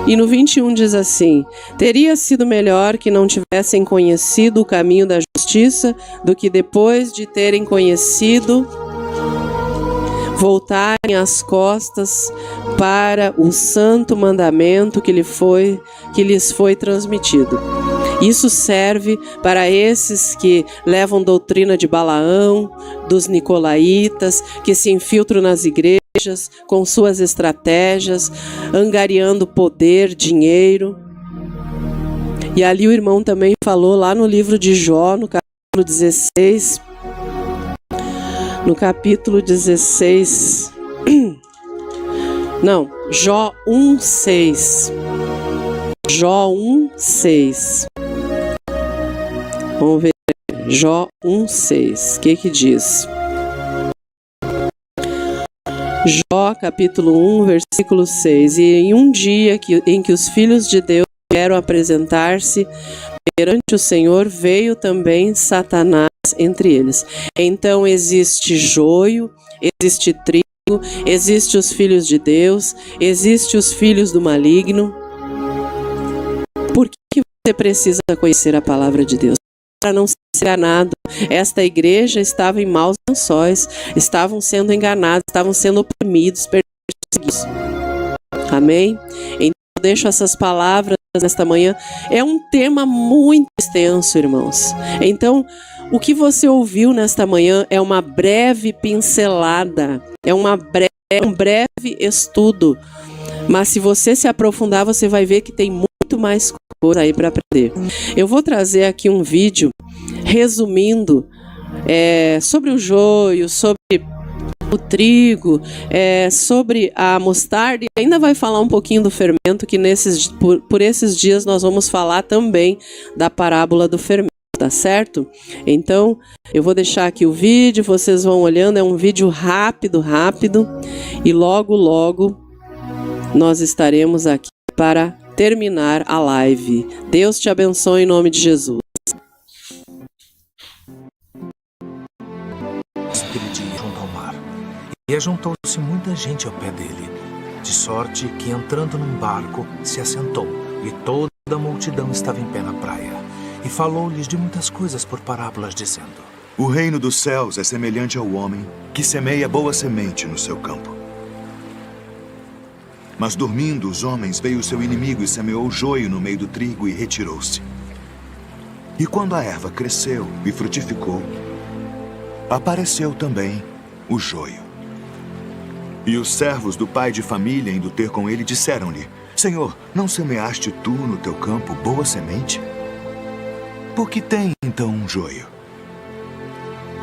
E no 21 diz assim: teria sido melhor que não tivessem conhecido o caminho da justiça do que depois de terem conhecido, voltarem as costas para o santo mandamento que lhes foi transmitido. Isso serve para esses que levam doutrina de Balaão, dos nicolaítas, que se infiltram nas igrejas igrejas com suas estratégias, angariando poder, dinheiro. E ali o irmão também falou lá no livro de Jó, no capítulo 16. No capítulo 16. Não, Jó 1:6. Jó 1:6. Vamos ver. Jó 1:6. O que diz? Jó capítulo 1, versículo 6. E em um dia em que os filhos de Deus vieram apresentar-se perante o Senhor, veio também Satanás entre eles. Então existe joio, existe trigo, existe os filhos de Deus, existe os filhos do maligno. Por que você precisa conhecer a palavra de Deus? Para não ser enganado. Esta igreja estava em maus lençóis, estavam sendo enganados, estavam sendo oprimidos, perseguidos. Amém? Então eu deixo essas palavras nesta manhã. É um tema muito extenso, irmãos. Então, o que você ouviu nesta manhã é uma breve pincelada, é um breve estudo. Mas se você se aprofundar, você vai ver que tem muito mais coisa aí para aprender. Eu vou trazer aqui um vídeo resumindo sobre o joio, sobre o trigo, sobre a mostarda, e ainda vai falar um pouquinho do fermento, que por esses dias nós vamos falar também da parábola do fermento, tá certo? Então, eu vou deixar aqui o vídeo, vocês vão olhando, é um vídeo rápido, e logo nós estaremos aqui para terminar a live. Deus te abençoe em nome de Jesus. Aquele dia junto ao mar, e ajuntou-se muita gente ao pé dele, de sorte que, entrando num barco, se assentou, e toda a multidão estava em pé na praia, e falou-lhes de muitas coisas por parábolas, dizendo: O reino dos céus é semelhante ao homem que semeia boa semente no seu campo. Mas dormindo os homens, veio o seu inimigo e semeou joio no meio do trigo e retirou-se. E quando a erva cresceu e frutificou, apareceu também o joio. E os servos do pai de família, indo ter com ele, disseram-lhe: Senhor, não semeaste tu no teu campo boa semente? Por que tem então um joio?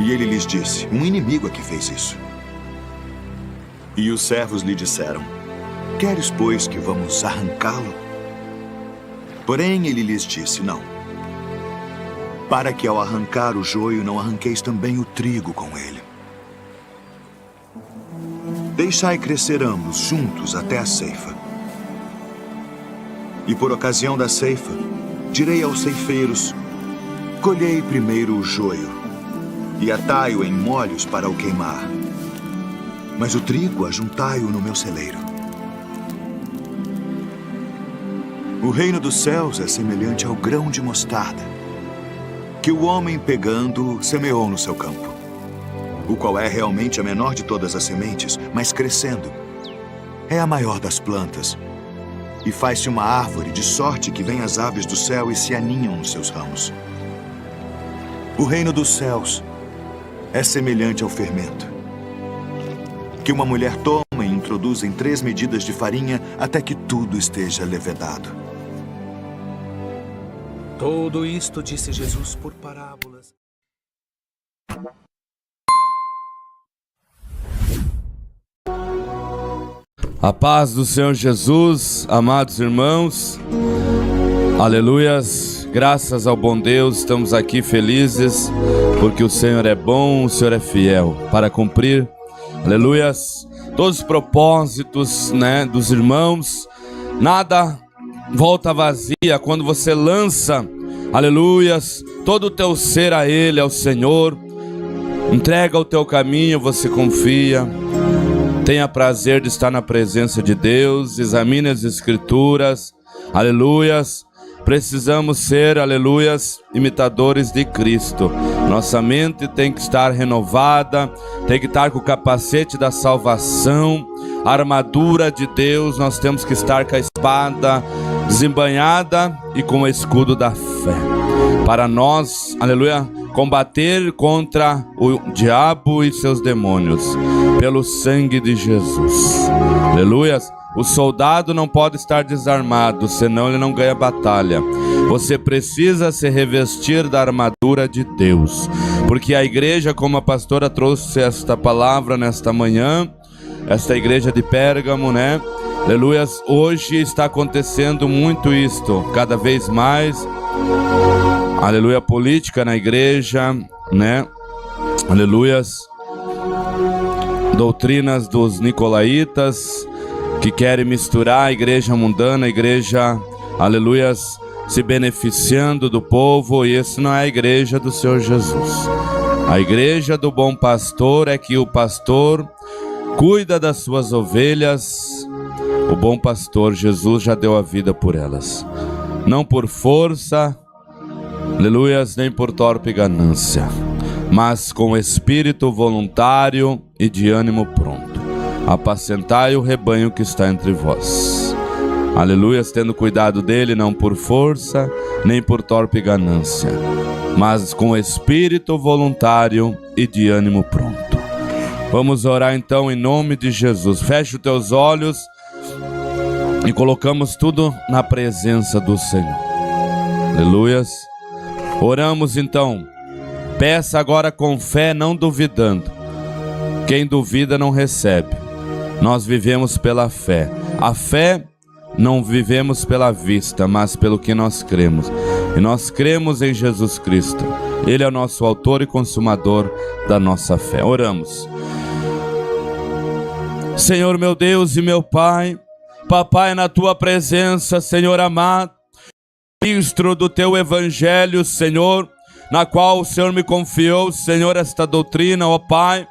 E ele lhes disse: Um inimigo é que fez isso. E os servos lhe disseram: Queres, pois, que vamos arrancá-lo? Porém ele lhes disse: Não, para que ao arrancar o joio não arranqueis também o trigo com ele. Deixai crescer ambos juntos até a ceifa. E por ocasião da ceifa, direi aos ceifeiros: Colhei primeiro o joio, e atai-o em molhos para o queimar. Mas o trigo ajuntai-o no meu celeiro. O reino dos céus é semelhante ao grão de mostarda, que o homem, pegando, semeou no seu campo, o qual é realmente a menor de todas as sementes, mas crescendo, é a maior das plantas, e faz-se uma árvore, de sorte que vêm as aves do céu e se aninham nos seus ramos. O reino dos céus é semelhante ao fermento, que uma mulher toma e introduz em 3 medidas de farinha até que tudo esteja levedado. Tudo isto disse Jesus por parábolas. A paz do Senhor Jesus, amados irmãos, aleluias, graças ao bom Deus, estamos aqui felizes, porque o Senhor é bom, o Senhor é fiel, para cumprir, aleluias, todos os propósitos, dos irmãos. Nada volta vazia quando você lança, aleluias, todo o teu ser a Ele, ao Senhor, entrega o teu caminho, você confia. Tenha prazer de estar na presença de Deus, examine as Escrituras, aleluias. Precisamos ser, aleluias, imitadores de Cristo. Nossa mente tem que estar renovada, tem que estar com o capacete da salvação, a armadura de Deus. Nós temos que estar com a espada desembainhada e com o escudo da fé. Para nós, aleluia, combater contra o diabo e seus demônios, pelo sangue de Jesus. Aleluias. O soldado não pode estar desarmado, senão ele não ganha batalha. Você precisa se revestir da armadura de Deus, porque a igreja, como a pastora trouxe esta palavra nesta manhã, esta igreja de Pérgamo, né? Aleluias, hoje está acontecendo muito isto, cada vez mais, aleluia, política na igreja, né? Aleluias, doutrinas dos nicolaítas, que querem misturar a igreja mundana, a igreja, aleluias, se beneficiando do povo, e isso não é a igreja do Senhor Jesus. A igreja do bom pastor é que o pastor cuida das suas ovelhas. O bom pastor Jesus já deu a vida por elas, não por força, aleluias, nem por torpe ganância, mas com espírito voluntário e de ânimo pronto. Apacentai o rebanho que está entre vós. Aleluias, tendo cuidado dele, não por força, nem por torpe ganância, mas com espírito voluntário e de ânimo pronto. Vamos orar então em nome de Jesus. Feche os teus olhos e colocamos tudo na presença do Senhor. Aleluias. Oramos então. Peça agora com fé, não duvidando. Quem duvida não recebe. Nós vivemos pela fé. A fé não vivemos pela vista, mas pelo que nós cremos. E nós cremos em Jesus Cristo. Ele é o nosso autor e consumador da nossa fé. Oramos. Senhor meu Deus e meu Pai, Papai, na Tua presença, Senhor amado, ministro do Teu Evangelho, Senhor, na qual o Senhor me confiou, Senhor, esta doutrina, ó Pai,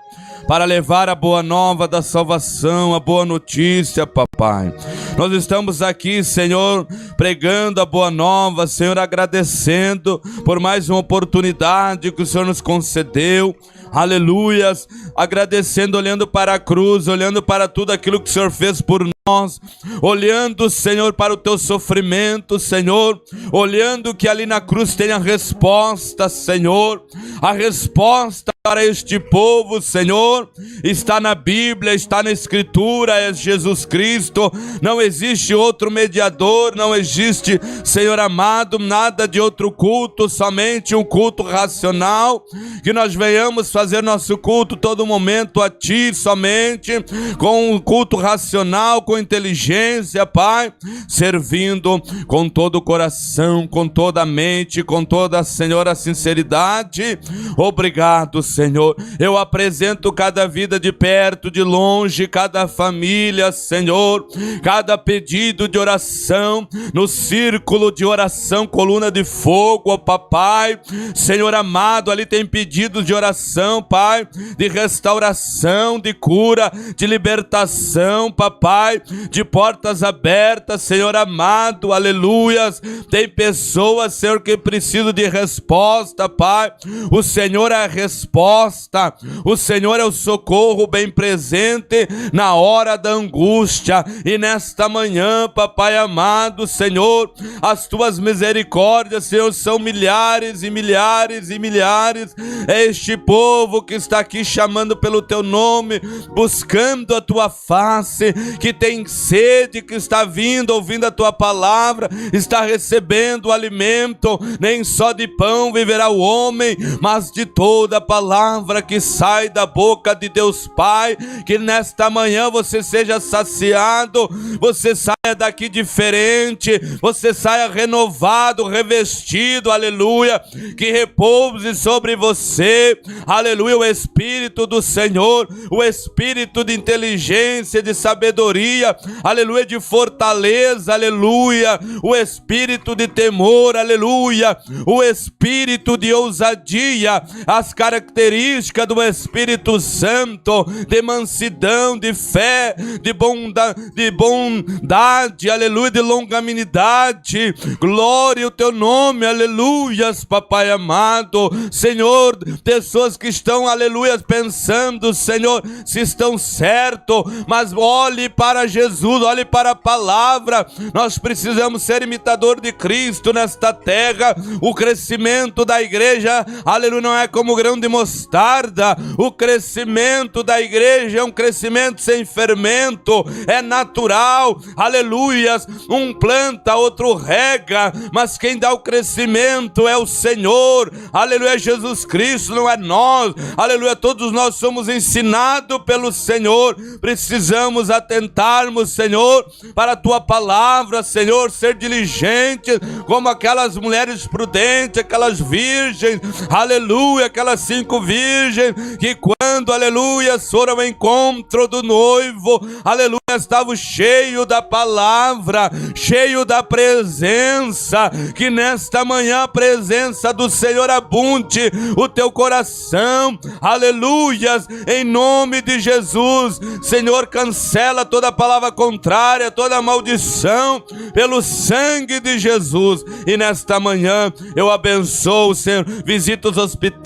para levar a boa nova da salvação, a boa notícia, Papai. Nós estamos aqui, Senhor, pregando a boa nova, Senhor, agradecendo por mais uma oportunidade que o Senhor nos concedeu. Aleluias, agradecendo, olhando para a cruz, olhando para tudo aquilo que o Senhor fez por nós, olhando, Senhor, para o teu sofrimento, Senhor, olhando que ali na cruz tem a resposta, Senhor, a resposta para este povo, Senhor, está na Bíblia, está na Escritura, é Jesus Cristo. Não existe outro mediador, não existe, Senhor amado, nada de outro culto, somente um culto racional, que nós venhamos fazer nosso culto todo momento a Ti, somente com um culto racional, com inteligência, Pai, servindo com todo o coração, com toda a mente, com toda, Senhor, a sinceridade. Obrigado, Senhor. Eu apresento cada vida de perto, de longe, cada família, Senhor, cada pedido de oração, no círculo de oração, coluna de fogo, ó Papai, Senhor amado, ali tem pedidos de oração, Pai, de restauração, de cura, de libertação, Papai, de portas abertas, Senhor amado, aleluias. Tem pessoas, Senhor, que precisam de resposta, Pai. O Senhor é a resposta, o Senhor é o socorro bem presente na hora da angústia. E nesta manhã, Papai amado, Senhor, as Tuas misericórdias, Senhor, são milhares e milhares e milhares. É este povo que está aqui chamando pelo Teu nome, buscando a Tua face, que tem sede, que está vindo, ouvindo a Tua palavra, está recebendo o alimento. Nem só de pão viverá o homem, mas de toda a palavra que sai da boca de Deus Pai. Que nesta manhã você seja saciado, você saia daqui diferente, você saia renovado, revestido, aleluia, que repouse sobre você, aleluia, o Espírito do Senhor, o Espírito de inteligência, de sabedoria, aleluia, de fortaleza, aleluia, o Espírito de temor, aleluia, o Espírito de ousadia, as características do Espírito Santo, de mansidão, de fé, de bondade, aleluia, de longanimidade. Glória ao Teu nome, aleluias, Papai amado. Senhor, pessoas que estão, aleluia, pensando, Senhor, se estão certo, mas olhe para para Jesus, olhe para a palavra. Nós precisamos ser imitador de Cristo nesta terra. O crescimento da igreja, aleluia, não é como grão de mostarda. O crescimento da igreja é um crescimento sem fermento, é natural, aleluias. Um planta, outro rega, mas quem dá o crescimento é o Senhor, aleluia. Jesus Cristo, não é nós, aleluia. Todos nós somos ensinados pelo Senhor. Precisamos atentarmos, Senhor, para a tua palavra, Senhor, ser diligentes como aquelas mulheres prudentes, aquelas virgens, aleluia, aquelas 5 virgens que quando, aleluia, foram ao encontro do noivo, aleluia, estavam cheios da palavra, cheio da presença. Que nesta manhã a presença do Senhor abunde o teu coração, aleluias, em nome de Jesus. Senhor, cancela toda palavra contrária, toda maldição, pelo sangue de Jesus. E nesta manhã eu abençoo, Senhor, visita os hospitais,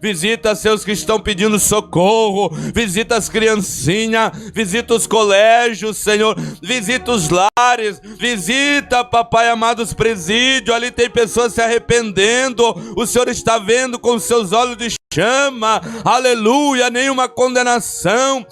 visita seus que estão pedindo socorro, visita as criancinhas, visita os colégios, Senhor, visita os lares, visita, papai amado, os presídios. Ali tem pessoas se arrependendo, o Senhor está vendo com seus olhos de chama, aleluia, nenhuma condenação.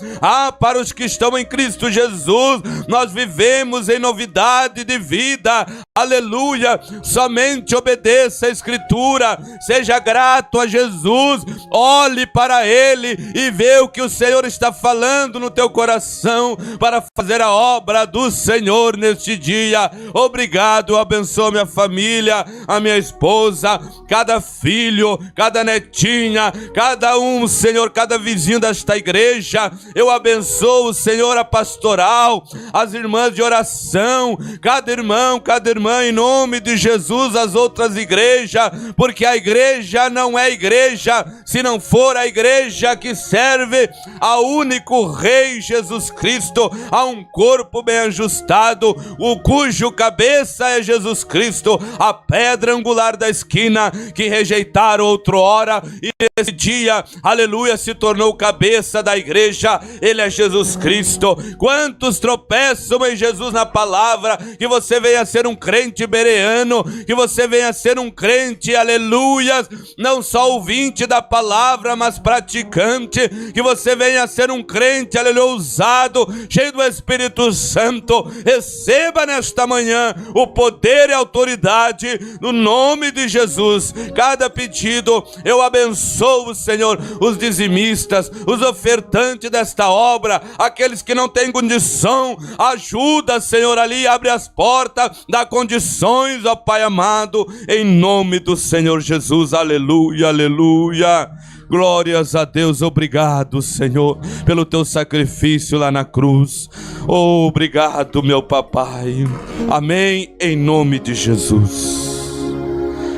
Para os que estão em Cristo Jesus, nós vivemos em novidade de vida, aleluia. Somente obedeça a Escritura, seja grato a Jesus, olhe para Ele e vê o que o Senhor está falando no teu coração para fazer a obra do Senhor neste dia. Obrigado, abençoa minha família, a minha esposa, cada filho, cada netinha, cada um, Senhor, cada vizinho desta igreja. Eu abençoo, Senhor, a pastoral, as irmãs de oração, cada irmão, cada irmã, em nome de Jesus, as outras igrejas, porque a igreja não é igreja se não for a igreja que serve ao único Rei Jesus Cristo, a um corpo bem ajustado, cujo cabeça é Jesus Cristo, a pedra angular da esquina, que rejeitaram outrora e nesse dia, aleluia, se tornou cabeça da igreja. Ele é Jesus Cristo. Quantos tropeçam em Jesus na palavra? Que você venha ser um crente bereano, que você venha ser um crente, aleluia, não só ouvinte da palavra, mas praticante. Que você venha ser um crente, aleluia, ousado, cheio do Espírito Santo. Receba nesta manhã o poder e a autoridade no nome de Jesus. Cada pedido eu abençoo, Senhor, os dizimistas, os ofertantes desta obra, aqueles que não têm condição, ajuda, Senhor, ali, abre as portas, dá condições, ó Pai amado, em nome do Senhor Jesus, aleluia, aleluia. Glórias a Deus, obrigado, Senhor, pelo teu sacrifício lá na cruz. Obrigado, meu papai. Amém, em nome de Jesus.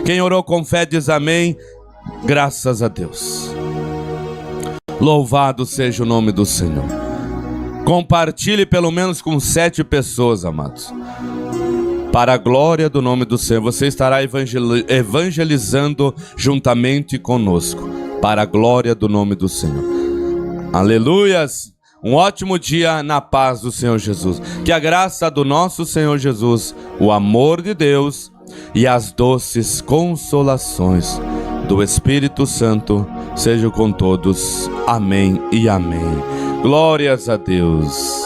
Quem orou com fé diz amém. Graças a Deus. Louvado seja o nome do Senhor. Compartilhe pelo menos com 7 pessoas, amados, para a glória do nome do Senhor. Você estará evangelizando juntamente conosco, para a glória do nome do Senhor. Aleluias. Um ótimo dia na paz do Senhor Jesus. Que a graça do nosso Senhor Jesus, o amor de Deus e as doces consolações do Espírito Santo sejam com todos. Amém e amém. Glórias a Deus.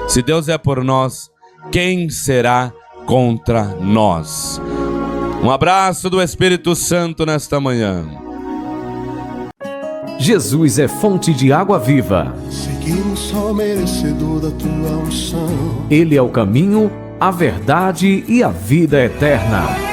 Se Deus é por nós, quem será contra nós? Um abraço do Espírito Santo nesta manhã. Jesus é fonte de água viva. Seguimos só merecedor da tua unção. Ele é o caminho, a verdade e a vida eterna.